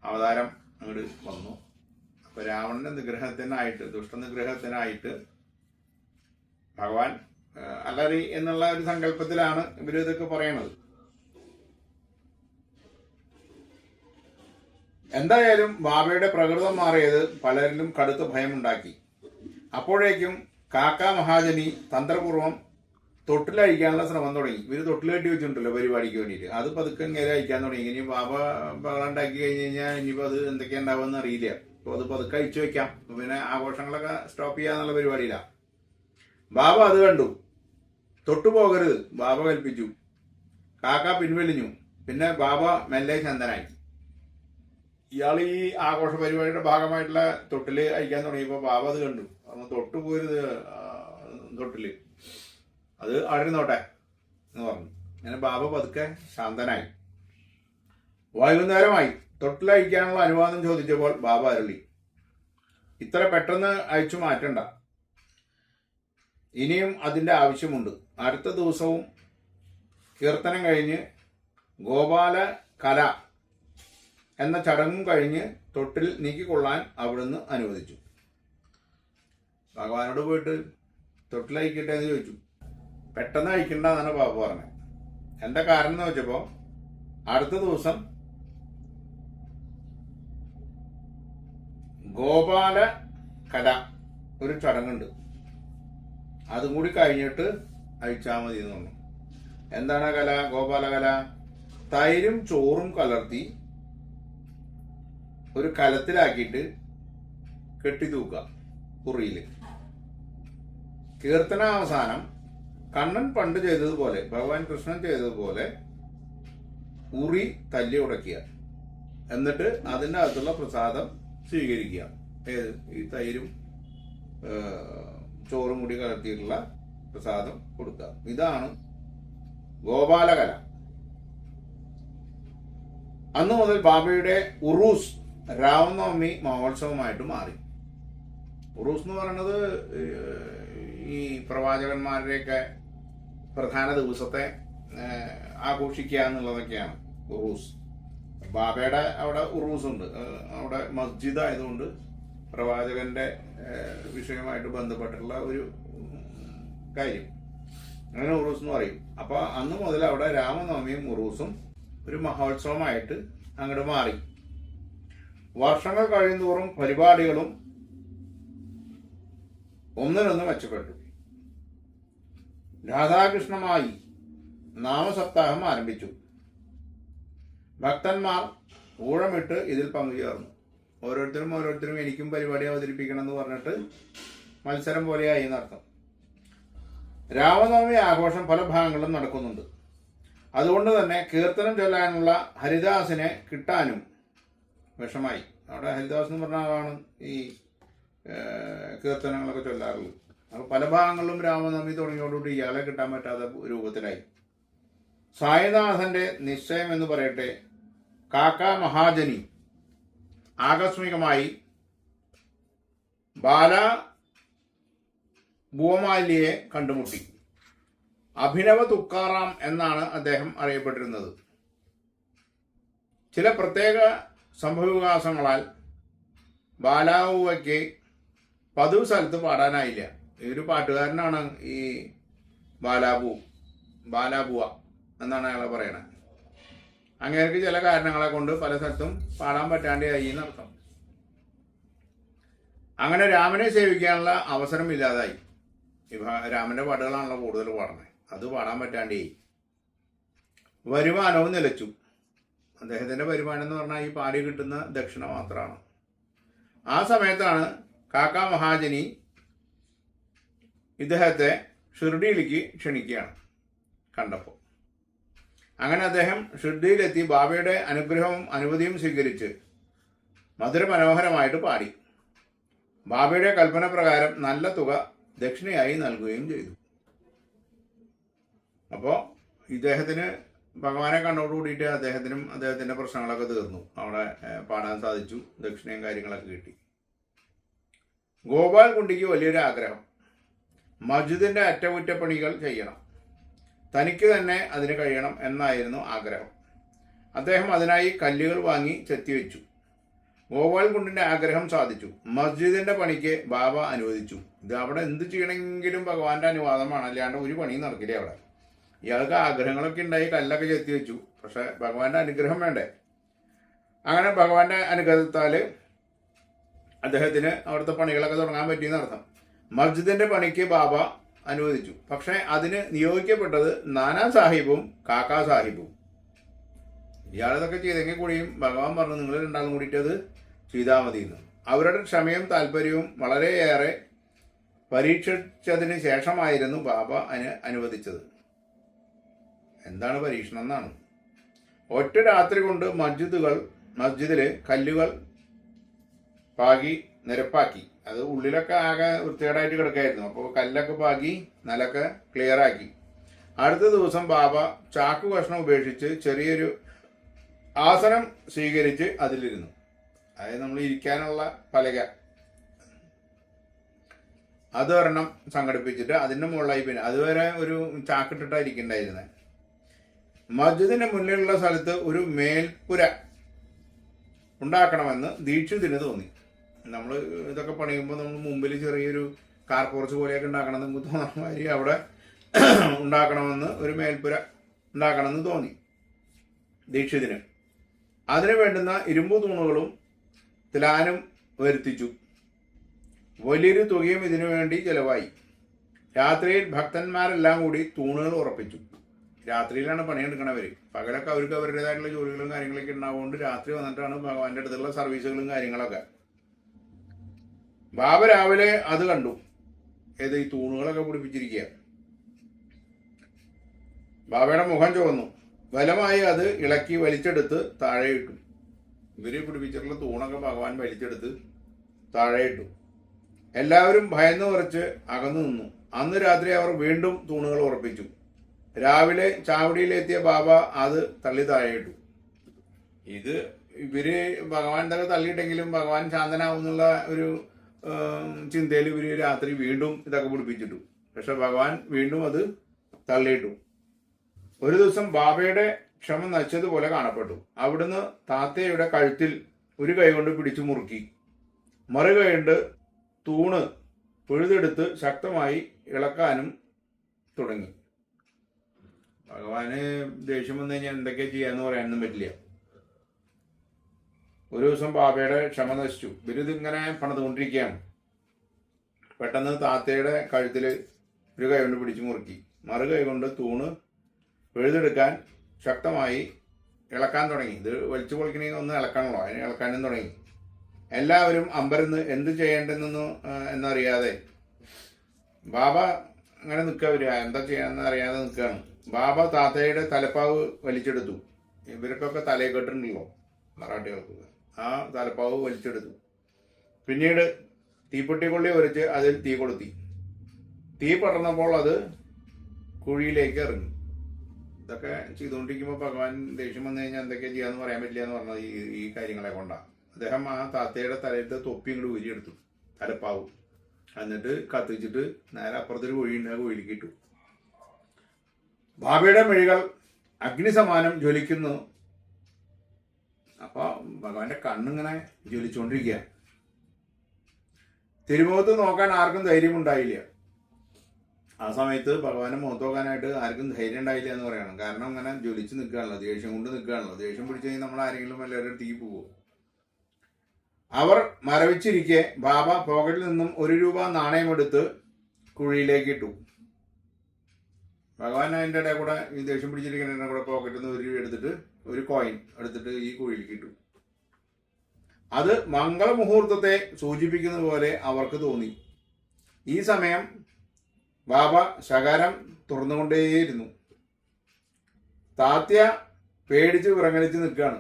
അവതാരം അങ്ങോട്ട് വന്നു. അപ്പൊ രാവണന്റെ നിഗ്രഹത്തിനായിട്ട്, ദുഷ്ടനിഗ്രഹത്തിനായിട്ട് ഭഗവാൻ അലറി എന്നുള്ള ഒരു സങ്കല്പത്തിലാണ് ഇവര് ഇതൊക്കെ പറയണത്. എന്തായാലും ബാബയുടെ പ്രകൃതം മാറിയത് പലരിലും കടുത്ത ഭയമുണ്ടാക്കി. അപ്പോഴേക്കും കാക്ക മഹാജനി തന്ത്രപൂർവ്വം തൊട്ടിലഴിക്കാനുള്ള ശ്രമം തുടങ്ങി. ഇവര് തൊട്ടിൽ കെട്ടി വെച്ചിട്ടുണ്ടല്ലോ പരിപാടിക്ക് വേണ്ടിയിട്ട്. അത് പതുക്കെ നേരെ അയക്കാൻ തുടങ്ങി. ഇനി ബാബ ബഹളം ഉണ്ടാക്കി കഴിഞ്ഞ് കഴിഞ്ഞാൽ ഇനിയിപ്പോൾ അത് എന്തൊക്കെയാ ഉണ്ടാവുമെന്ന് അറിയില്ല. അപ്പോൾ അത് പതുക്കെ അയച്ചു വെക്കാം, പിന്നെ ആഘോഷങ്ങളൊക്കെ സ്റ്റോപ്പ് ചെയ്യാന്നുള്ള പരിപാടിയില്ല. ബാബ അത് കണ്ടു. തൊട്ടുപോകരുത് ബാബ കൽപ്പിച്ചു. കാക്ക പിൻവലിഞ്ഞു. പിന്നെ ബാബ മെല്ലെ ശാന്തനായി. ഇയാൾ ഈ ആഘോഷ പരിപാടിയുടെ ഭാഗമായിട്ടുള്ള തൊട്ടില് അയക്കാൻ തുടങ്ങിയപ്പോൾ ബാബ അത് കണ്ടു. അന്ന് തൊട്ടു പോരുത് തൊട്ടില്, അത് അവിടെ നോട്ടെ എന്ന് പറഞ്ഞു. അങ്ങനെ ബാബ പതുക്കെ ശാന്തനായി. വൈകുന്നേരമായി. തൊട്ടിലയക്കാനുള്ള അനുവാദം ചോദിച്ചപ്പോൾ ബാബ അരുളി: ഇത്ര പെട്ടെന്ന് അയച്ചു മാറ്റണ്ട, ഇനിയും അതിന്റെ ആവശ്യമുണ്ട്. അടുത്ത ദിവസവും കീർത്തനം കഴിഞ്ഞ് ഗോപാല കല എന്ന ചടങ്ങും കഴിഞ്ഞ് തൊട്ടിൽ നീക്കിക്കൊള്ളാൻ അവിടുന്ന് അനുവദിച്ചു. ഭഗവാനോട് പോയിട്ട് തൊട്ടിലയക്കട്ടെ എന്ന് ചോദിച്ചു. പെട്ടെന്ന് അയക്കണ്ട എന്നാണ് ബാബ പറഞ്ഞത്. എന്താ കാരണം എന്ന് വെച്ചപ്പോ അടുത്ത ദിവസം ഗോപാല കല ഒരു ചടങ്ങുണ്ട്, അതും കൂടി കഴിഞ്ഞിട്ട് അയച്ചാൽ മതി എന്ന് പറഞ്ഞു. എന്താണ് കല? ഗോപാല കല തൈരും ചോറും കലർത്തി ഒരു കലത്തിലാക്കിയിട്ട് കെട്ടി തൂക്കുക കുറിയില്. കീർത്തനാവസാനം കണ്ണൻ പണ്ട് ചെയ്തതുപോലെ, ഭഗവാൻ കൃഷ്ണൻ ചെയ്തതുപോലെ ഉറി തല്ലി ഉടയ്ക്കുക. എന്നിട്ട് അതിൻ്റെ അകത്തുള്ള പ്രസാദം സ്വീകരിക്കുക. ഏത്? ഈ തൈരും ചോറും കൂടി കലർത്തിയിട്ടുള്ള പ്രസാദം കൊടുക്കുക. ഇതാണ് ഗോപാലകല. അന്നു മുതൽ ബാബയുടെ ഉറൂസ് രാമനവമി മഹോത്സവമായിട്ട് മാറി. ഉറൂസ് എന്ന് പറയുന്നത് ഈ പ്രവാചകന്മാരുടെയൊക്കെ പ്രധാന ദിവസത്തെ ആഘോഷിക്കുക എന്നുള്ളതൊക്കെയാണ് ഉറൂസ്. ബാബയുടെ അവിടെ ഉറൂസ് ഉണ്ട്. അവിടെ മസ്ജിദ് ആയതുകൊണ്ട് പ്രവാചകന്റെ വിഷയമായിട്ട് ബന്ധപ്പെട്ടുള്ള ഒരു കാര്യം, അങ്ങനെ ഉറൂസ് എന്ന് പറയും. അപ്പൊ അന്ന് മുതൽ അവിടെ രാമനവമിയും ഉറൂസും ഒരു മഹോത്സവമായിട്ട് അങ്ങോട്ട് മാറി. വർഷങ്ങൾ കഴിയുന്തോറും പരിപാടികളും ഒന്നിനൊന്ന് മെച്ചപ്പെട്ടു. രാധാകൃഷ്ണമായി നാമസപ്താഹം ആരംഭിച്ചു. ഭക്തന്മാർ ഊഴമിട്ട് ഇതിൽ പങ്കുചേർന്നു. ഓരോരുത്തരും എനിക്കും പരിപാടി അവതരിപ്പിക്കണം എന്ന് പറഞ്ഞിട്ട് മത്സരം പോലെയായി എന്നർത്ഥം. രാമനവമി ആഘോഷം പല ഭാഗങ്ങളിലും നടക്കുന്നുണ്ട്. അതുകൊണ്ട് തന്നെ കീർത്തനം ചൊല്ലാനുള്ള ഹരിദാസിനെ കിട്ടാനും വിഷമായി. അവിടെ ഹരിദാസ് എന്ന് പറഞ്ഞ ആളാണ് ഈ കീർത്തനങ്ങളൊക്കെ ചൊല്ലാറുള്ളത്. അപ്പോൾ പല ഭാഗങ്ങളിലും രാമനവമി തുടങ്ങിയോടുകൂടി ഇയാളെ കിട്ടാൻ പറ്റാത്ത രൂപത്തിലായി. സായിനാഥന്റെ നിശ്ചയം എന്ന് പറയട്ടെ, കാക്ക മഹാജനി ആകസ്മികമായി ബാല ഭൂമാലിയെ കണ്ടുമുട്ടി. അഭിനവ തുക്കാറാം എന്നാണ് അദ്ദേഹം അറിയപ്പെട്ടിരുന്നത്. ചില പ്രത്യേക സംഭവവികാസങ്ങളാൽ ബാലാവുവയ്ക്ക് പതിവ് സ്ഥലത്ത് പാടാനായില്ല. ഈ ഒരു പാട്ടുകാരനാണ് ഈ ബാലാബുവ എന്നാണ് അയാളെ പറയണത്. അങ്ങേർക്ക് ചില കാരണങ്ങളെ കൊണ്ട് പല സ്ഥലത്തും പാടാൻ പറ്റാണ്ടായി എന്നർത്ഥം. അങ്ങനെ രാമനെ സേവിക്കാനുള്ള അവസരം ഇല്ലാതായി. രാമന്റെ പാട്ടുകളാണല്ലോ കൂടുതൽ പാടുന്നത്. അത് പാടാൻ പറ്റാണ്ടായി. വരുമാനവും നിലച്ചു. അദ്ദേഹത്തിന്റെ വരുമാനം എന്ന് പറഞ്ഞാൽ ഈ പാടി കിട്ടുന്ന ദക്ഷിണ മാത്രമാണ്. ആ സമയത്താണ് കാക്ക മഹാജനി ഇദ്ദേഹത്തെ ഷിർഡിയിലേക്ക് ക്ഷണിക്കുകയാണ് കണ്ടപ്പോൾ. അങ്ങനെ അദ്ദേഹം ഷിർഡിയിലെത്തി ബാബയുടെ അനുഗ്രഹവും അനുമതിയും സ്വീകരിച്ച് മധുരമനോഹരമായിട്ട് പാടി. ബാബയുടെ കൽപ്പന പ്രകാരം നല്ല തുക ദക്ഷിണയായി നൽകുകയും ചെയ്തു. അപ്പോൾ ഇദ്ദേഹത്തിന് ഭഗവാനെ കണ്ടോടുകൂടിയിട്ട് അദ്ദേഹത്തിന്റെ പ്രശ്നങ്ങളൊക്കെ തീർന്നു. അവിടെ പാടാൻ സാധിച്ചു. ദക്ഷിണയും കാര്യങ്ങളൊക്കെ കിട്ടി. ഗോപാൽ കുണ്ടിക്ക് വലിയൊരു ആഗ്രഹം, മസ്ജിദിന്റെ അറ്റകുറ്റപ്പണികൾ ചെയ്യണം. തനിക്ക് തന്നെ അതിന് കഴിയണം എന്നായിരുന്നു ആഗ്രഹം. അദ്ദേഹം അതിനായി കല്ലുകൾ വാങ്ങി ചെത്തിവെച്ചു. ഗോപാൽ കുണ്ടിന്റെ ആഗ്രഹം സാധിച്ചു. മസ്ജിദിന്റെ പണിക്ക് ബാബ അനുവദിച്ചു. ഇത് അവിടെ എന്ത് ചെയ്യണമെങ്കിലും ഭഗവാന്റെ അനുവാദമാണ്, അല്ലാണ്ട് ഒരു പണിയും നടക്കില്ല അവിടെ. ഇയാൾക്ക് ആഗ്രഹങ്ങളൊക്കെ ഉണ്ടായി, കല്ലൊക്കെ ചെത്തിവെച്ചു. പക്ഷെ ഭഗവാന്റെ അനുഗ്രഹം വേണ്ടേ? അങ്ങനെ ഭഗവാന്റെ അനുഗ്രഹത്താൽ അദ്ദേഹത്തിന് അവിടുത്തെ പണികളൊക്കെ തുടങ്ങാൻ പറ്റിയെന്നർത്ഥം. മസ്ജിദിന്റെ പണിക്ക് ബാബ അനുവദിച്ചു. പക്ഷെ അതിന് നിയോഗിക്കപ്പെട്ടത് നാനാ സാഹിബും കാക്കാ സാഹിബും. ഇയാളിതൊക്കെ ചെയ്തെങ്കിൽ കൂടിയും ഭഗവാൻ പറഞ്ഞു, നിങ്ങൾ രണ്ടാളും കൂടിയിട്ട് അത് ചെയ്താൽ മതി എന്ന്. അവരുടെ ക്ഷമയും താല്പര്യവും വളരെയേറെ പരീക്ഷിച്ചതിന് ശേഷമായിരുന്നു ബാബ അനുവദിച്ചത്. എന്താണ് പരീക്ഷണം എന്നാണ്. ഒറ്റ രാത്രി കൊണ്ട് മസ്ജിദില് കല്ലുകൾ പാകി നിരപ്പാക്കി. അത് ഉള്ളിലൊക്കെ ആകെ വൃത്തികേടായിട്ട് കിടക്കായിരുന്നു. അപ്പോൾ കല്ലൊക്കെ പാകി നിലൊക്കെ ക്ലിയർ ആക്കി. അടുത്ത ദിവസം ബാബ ചാക്കു കഷ്ണം ഉപേക്ഷിച്ച് ചെറിയൊരു ആസനം സ്വീകരിച്ച് അതിലിരുന്നു. അതായത് നമ്മൾ ഇരിക്കാനുള്ള പലക അതൊരെണ്ണം സംഘടിപ്പിച്ചിട്ട് അതിൻ്റെ മുകളിലായി. പിന്നെ അതുവരെ ഒരു ചാക്കിട്ടിട്ടാണ് ഇരിക്കണ്ടായിരുന്നത്. മസ്ജിദിന്റെ മുന്നിലുള്ള സ്ഥലത്ത് ഒരു മേൽപ്പുര ഉണ്ടാക്കണമെന്ന് ദീക്ഷിതിന് തോന്നി. നമ്മൾ ഇതൊക്കെ പണിയുമ്പോൾ നമ്മൾ മുമ്പിൽ ചെറിയൊരു കാർ പോർച്ച് പോലെയൊക്കെ ഉണ്ടാക്കണം എന്ന് തോന്നുന്ന മാതിരി അവിടെ ഉണ്ടാക്കണമെന്ന്, ഒരു മേൽപ്പുര ഉണ്ടാക്കണമെന്ന് തോന്നി ദീക്ഷിതിന്. അതിന് വേണ്ടുന്ന ഇരുമ്പു തൂണുകളും തിലാനും വരുത്തിച്ചു. വലിയൊരു തുകയും ഇതിനു വേണ്ടി ചെലവായി. രാത്രിയിൽ ഭക്തന്മാരെല്ലാം കൂടി തൂണുകൾ ഉറപ്പിച്ചു. രാത്രിയിലാണ് പണിയെടുക്കണവർ. പകലൊക്കെ അവർക്ക് അവരുടേതായിട്ടുള്ള ജോലികളും കാര്യങ്ങളൊക്കെ ഉണ്ടാവുകൊണ്ട് രാത്രി വന്നിട്ടാണ് ഭഗവാന്റെ അടുത്തുള്ള സർവീസുകളും കാര്യങ്ങളൊക്കെ. ബാബ രാവിലെ അത് കണ്ടു. ഈ തൂണുകളൊക്കെ പിടിപ്പിച്ചിരിക്കുക. ബാബയുടെ മുഖം ചുവന്നു. ബലമായി അത് ഇളക്കി വലിച്ചെടുത്ത് താഴെയിട്ടു. ഇവര് പിടിപ്പിച്ചിട്ടുള്ള തൂണൊക്കെ ഭഗവാൻ വലിച്ചെടുത്ത് താഴെയിട്ടു. എല്ലാവരും ഭയന്നു കുറച്ച് അകന്നു നിന്നു. അന്ന് രാത്രി അവർ വീണ്ടും തൂണുകൾ ഉറപ്പിച്ചു. രാവിലെ ചാവടിയിലെത്തിയ ബാബ അത് തള്ളി താഴെയിട്ടു. ഇത് ഇവര് ഭഗവാൻ ഇതൊക്കെ തള്ളിയിട്ടെങ്കിലും ഭഗവാൻ ശാന്തനാവുന്നുള്ള ഒരു ചിന്തയിൽ ഇവര് രാത്രി വീണ്ടും ഇതൊക്കെ പിടിപ്പിച്ചിട്ടു. പക്ഷെ ഭഗവാൻ വീണ്ടും അത് തള്ളിയിട്ടു. ഒരു ദിവസം ബാബയുടെ ക്ഷമ നശിച്ചതുപോലെ കാണപ്പെട്ടു. അവിടുന്ന് താത്തയുടെ കഴുത്തിൽ ഒരു കൈ കൊണ്ട് പിടിച്ചു മുറുക്കി, മറു കൈ കൊണ്ട് തൂണ് പിഴുതെടുത്ത് ശക്തമായി ഇളക്കാനും തുടങ്ങി. ഭഗവാന് ദേഷ്യം വന്നു കഴിഞ്ഞാൽ എന്തൊക്കെയാ ചെയ്യാന്ന് പറയാനൊന്നും പറ്റില്ല. ഒരു ദിവസം ബാബയുടെ ക്ഷമ നശിച്ചു. ഇവരിതിങ്ങനെ പണിതുകൊണ്ടിരിക്കുകയാണ്. പെട്ടെന്ന് താത്തയുടെ കഴുത്തിൽ ഒരു കൈ കൊണ്ട് പിടിച്ചു മുറുക്കി, മറു കൈ കൊണ്ട് തൂണ് പിഴുതെടുക്കാൻ ശക്തമായി ഇളക്കാൻ തുടങ്ങി. ഇത് വലിച്ചു പൊളിക്കണമെങ്കിൽ ഒന്ന് ഇളക്കാണല്ലോ, അതിന് ഇളക്കാനും തുടങ്ങി. എല്ലാവരും അമ്പരന്ന് എന്ത് ചെയ്യേണ്ടെന്നൊന്നും എന്നറിയാതെ ബാബ അങ്ങനെ നിൽക്കുക. എന്താ ചെയ്യാന്ന് അറിയാതെ നിൽക്കുകയാണ്. ബാബ താത്തയുടെ തലപ്പാവ് വലിച്ചെടുത്തു. ഇവർക്കൊക്കെ തലയെ കെട്ടുണ്ടല്ലോ മറാഠികൾക്ക്. ആ തലപ്പാവ് വലിച്ചെടുത്തു. പിന്നീട് തീപ്പെട്ടിക്കൊള്ളി ഒരച്ച് അതിൽ തീ കൊളുത്തി. തീ പടർന്നപ്പോൾ അത് കുഴിയിലേക്ക് ഇറങ്ങി. ഇതൊക്കെ ചെയ്തുകൊണ്ടിരിക്കുമ്പോൾ ഭഗവാൻ ദേഷ്യം വന്നു കഴിഞ്ഞാൽ എന്തൊക്കെയാ ചെയ്യാന്ന് പറയാൻ പറ്റില്ല എന്ന് പറഞ്ഞത് ഈ കാര്യങ്ങളെ കൊണ്ടാണ്. അദ്ദേഹം ആ താത്തയുടെ തലയിട്ട് തൊപ്പി ഇങ്ങോട്ട് ഊരിയെടുത്തു, തലപ്പാവ്. എന്നിട്ട് കത്തിച്ചിട്ട് നേരെ അപ്പുറത്തൊരു കുഴിയുണ്ട്, ആ കുഴിയിലേക്ക് ഇട്ടു. ബാബയുടെ മിഴികൾ അഗ്നിസമാനം ജ്വലിക്കുന്നു. അപ്പൊ ഭഗവാന്റെ കണ്ണിങ്ങനെ ജ്വലിച്ചുകൊണ്ടിരിക്കുക. തിരുമുഖത്ത് നോക്കാൻ ആർക്കും ധൈര്യമുണ്ടായില്ല. ആ സമയത്ത് ഭഗവാന്റെ മുഖത്ത് നോക്കാനായിട്ട് ആർക്കും ധൈര്യം ഉണ്ടായില്ല എന്ന് പറയണം. കാരണം അങ്ങനെ ജ്വലിച്ച് നിൽക്കുകയാണല്ലോ, ദേഷ്യം കൊണ്ട് നിൽക്കുകയാണല്ലോ. ദേഷ്യം പിടിച്ചു കഴിഞ്ഞാൽ നമ്മൾ ആരെങ്കിലും എല്ലാവരും തീ പോകും. അവർ മരവിച്ചിരിക്കെ ബാബ പോക്കറ്റിൽ നിന്നും 1 രൂപ നാണയമെടുത്ത് കുഴിയിലേക്ക് ഇട്ടു. ഭഗവാൻ അതിൻ്റെ ഇടയിൽ കൂടെ ഈ ദേഷ്യം പിടിച്ചിരിക്കുന്നതിൻ്റെ കൂടെ പോക്കറ്റിൽ നിന്ന് 1 രൂപ എടുത്തിട്ട് ഒരു കോയിൻ എടുത്തിട്ട് ഈ കുഴിയിലേക്ക് ഇട്ടു. അത് മംഗളമുഹൂർത്തത്തെ സൂചിപ്പിക്കുന്നത് പോലെ അവർക്ക് തോന്നി. ഈ സമയം ബാബ ശകാരം തുറന്നുകൊണ്ടേയിരുന്നു. താത്യ പേടിച്ച് വിറങ്ങലിച്ച് നിൽക്കുകയാണ്.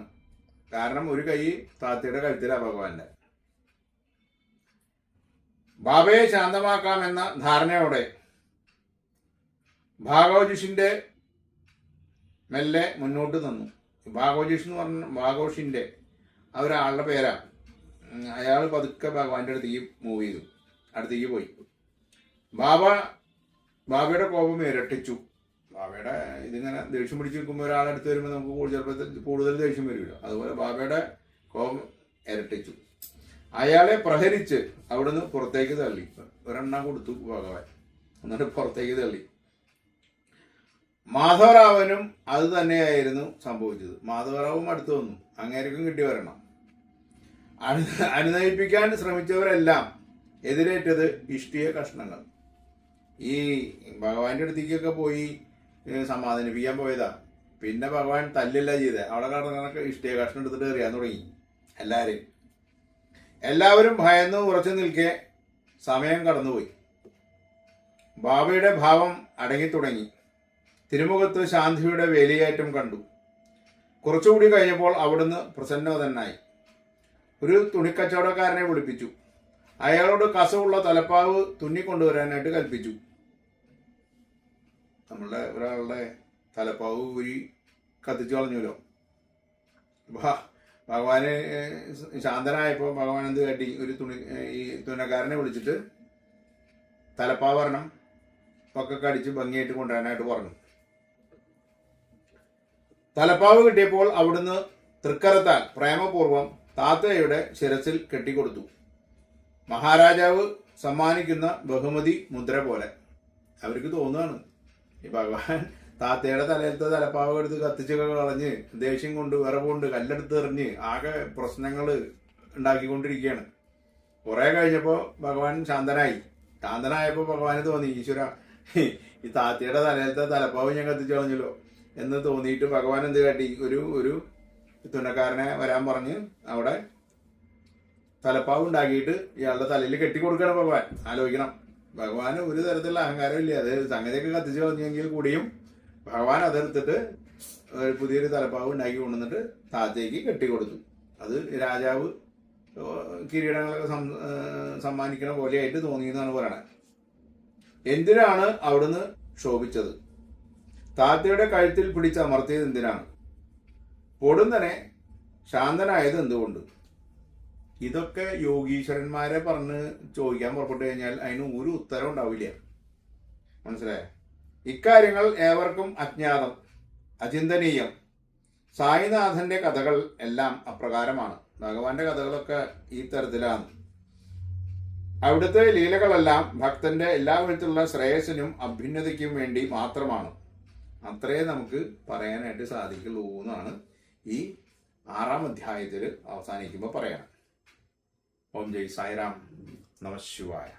കാരണം ഒരു കൈ താത്തയുടെ കഴുത്തിലാണ് ഭഗവാന്റെ. ബാബയെ ശാന്തമാക്കാമെന്ന ധാരണയോടെ ഭാഗവജിഷിന്റെ മെല്ലെ മുന്നോട്ട് നിന്നു. ഭാഗവജിഷ് എന്ന് പറഞ്ഞ ഭാഗവഷിന്റെ ഒരാളുടെ പേരാ. അയാൾ പതുക്കെ ഭഗവാന്റെ അടുത്തേക്ക് മൂവ് ചെയ്തു, അടുത്തേക്ക് പോയി. ബാബയുടെ കോപം ഇരട്ടിച്ചു. ബാബയുടെ ഇതിങ്ങനെ ദേഷ്യം പിടിച്ച് നിൽക്കുമ്പോൾ ഒരാളടുത്ത് വരുമ്പോൾ നമുക്ക് ചിലപ്പോൾ കൂടുതൽ ദേഷ്യം വരുമല്ലോ. അതുപോലെ ബാബയുടെ കോപം ഇരട്ടിച്ചു. അയാളെ പ്രഹരിച്ച് അവിടുന്ന് പുറത്തേക്ക് തള്ളി. ഒരെണ്ണം കൊടുത്തു ഭഗവാൻ, എന്നിട്ട് പുറത്തേക്ക് തള്ളി. മാധവറാവനും അത് തന്നെയായിരുന്നു സംഭവിച്ചത്. മാധവറാവും അടുത്ത് വന്നു. അങ്ങേർക്കും കിട്ടി വരണം. അനുനയിപ്പിക്കാൻ ശ്രമിച്ചവരെല്ലാം എതിരേറ്റത് ഇഷ്ടിയ കഷ്ണങ്ങൾ. ഈ ഭഗവാന്റെ അടുത്തേക്കൊക്കെ പോയി സമാധാനിപ്പിക്കാൻ പോയതാ. പിന്നെ ഭഗവാൻ തല്ലില്ല ചെയ്തേ. അവിടെ കടന്നൊക്കെ ഇഷ്ടിയ കഷ്ണം എടുത്തിട്ട് എറിയാൻ തുടങ്ങി എല്ലാവരും ഭയന്ന് ഉറച്ചു നിൽക്കെ സമയം കടന്നുപോയി. ബാബയുടെ ഭാവം അടങ്ങിത്തുടങ്ങി. തിരുമുഖത്ത് ശാന്തിയുടെ വേലിയേറ്റം കണ്ടു. കുറച്ചുകൂടി കഴിഞ്ഞപ്പോൾ അവിടുന്ന് പ്രസന്നവതനായി. ഒരു തുണിക്കച്ചവടക്കാരനെ വിളിപ്പിച്ചു. അയാളോട് കസവുള്ള തലപ്പാവ് തുന്നിക്കൊണ്ടുവരാനായിട്ട് കൽപ്പിച്ചു. നമ്മളുടെ ഒരാളുടെ തലപ്പാവ് ഊരി കത്തിച്ചു കളഞ്ഞല്ലോ. ഭഗവാന് ശാന്തനായപ്പോൾ ഭഗവാൻ എന്ത് കാട്ടി, ഈ തുന്നക്കാരനെ വിളിച്ചിട്ട് തലപ്പാവ് വരണം ഒക്കെ കടിച്ച് ഭംഗിയായിട്ട് കൊണ്ടുവരാനായിട്ട് പറഞ്ഞു. തലപ്പാവ് കിട്ടിയപ്പോൾ അവിടുന്ന് തൃക്കരത്താൽ പ്രേമപൂർവം താത്തയുടെ ശിരസിൽ കെട്ടിക്കൊടുത്തു. മഹാരാജാവ് സമ്മാനിക്കുന്ന ബഹുമതി മുദ്ര പോലെ. അവർക്ക് തോന്നുകയാണ് ഈ ഭഗവാൻ താത്തയുടെ തലയിലത്തെ തലപ്പാവ് എടുത്ത് കത്തിച്ചൊക്കെ കളഞ്ഞ് ദേഷ്യം കൊണ്ട് വിറവുകൊണ്ട് കല്ലെടുത്ത് എറിഞ്ഞ് ആകെ പ്രശ്നങ്ങൾ ഉണ്ടാക്കിക്കൊണ്ടിരിക്കുകയാണ്. കുറെ കഴിഞ്ഞപ്പോൾ ഭഗവാൻ ശാന്തനായപ്പോൾ ഭഗവാന് തോന്നി, ഈശ്വര ഈ താത്തയുടെ തലയിലത്തെ തലപ്പാവ് ഞാൻ കത്തിച്ചു കളഞ്ഞല്ലോ എന്ന് തോന്നിയിട്ട് ഭഗവാൻ എന്ത് കാട്ടി, ഒരു തുന്നക്കാരനെ വരാൻ പറഞ്ഞ് അവിടെ തലപ്പാവ് ഉണ്ടാക്കിയിട്ട് ഇയാളുടെ തലയിൽ കെട്ടിക്കൊടുക്കണം. ഭഗവാൻ ആലോചിക്കണം, ഭഗവാന് ഒരു തരത്തിലുള്ള അഹങ്കാരം ഇല്ല. അത് സംഗതിയൊക്കെ കത്തിച്ചു കളഞ്ഞെങ്കിൽ കൂടിയും ഭഗവാൻ അതെടുത്തിട്ട് പുതിയൊരു തലപ്പാവ് ഉണ്ടാക്കി കൊണ്ടുവന്നിട്ട് താത്തയ്ക്ക് കെട്ടിക്കൊടുത്തു. അത് രാജാവ് കിരീടങ്ങളൊക്കെ സമ്മാനിക്കണ പോലെയായിട്ട് തോന്നിയെന്നാണ് പറയണത്. എന്തിനാണ് അവിടുന്ന് ക്ഷോഭിച്ചത്? താത്തയുടെ കഴുത്തിൽ പിടിച്ചമർത്തിയത് എന്തിനാണ്? പൊടുന്നനെ ശാന്തനായത് എന്തുകൊണ്ട്? ഇതൊക്കെ യോഗീശ്വരന്മാരെ പറഞ്ഞ് ചോദിക്കാൻ പുറപ്പെട്ടു കഴിഞ്ഞാൽ അതിന് ഒരു ഉത്തരം ഉണ്ടാവില്ല. മനസ്സിലായോ? ഇക്കാര്യങ്ങൾ ഏവർക്കും അജ്ഞാതം. അചിന്തനീയം. സായിനാഥന്റെ കഥകൾ എല്ലാം അപ്രകാരമാണ്. ഭഗവാന്റെ കഥകളൊക്കെ ഈ തരത്തിലാണ്. അവിടുത്തെ ലീലകളെല്ലാം ഭക്തന്റെ എല്ലാ വിധത്തിലുള്ള ശ്രേയസ്സിനും അഭ്യുന്നതിക്കും വേണ്ടി മാത്രമാണ്. അത്രേ നമുക്ക് പറയാനായിട്ട് സാധിക്കുള്ളൂ എന്നാണ് ഈ 6-ാം അധ്യായത്തിൽ അവസാനിക്കുമ്പോൾ പറയണം. ഓം ജയ് സായിറാം. നമഃ ശിവായ.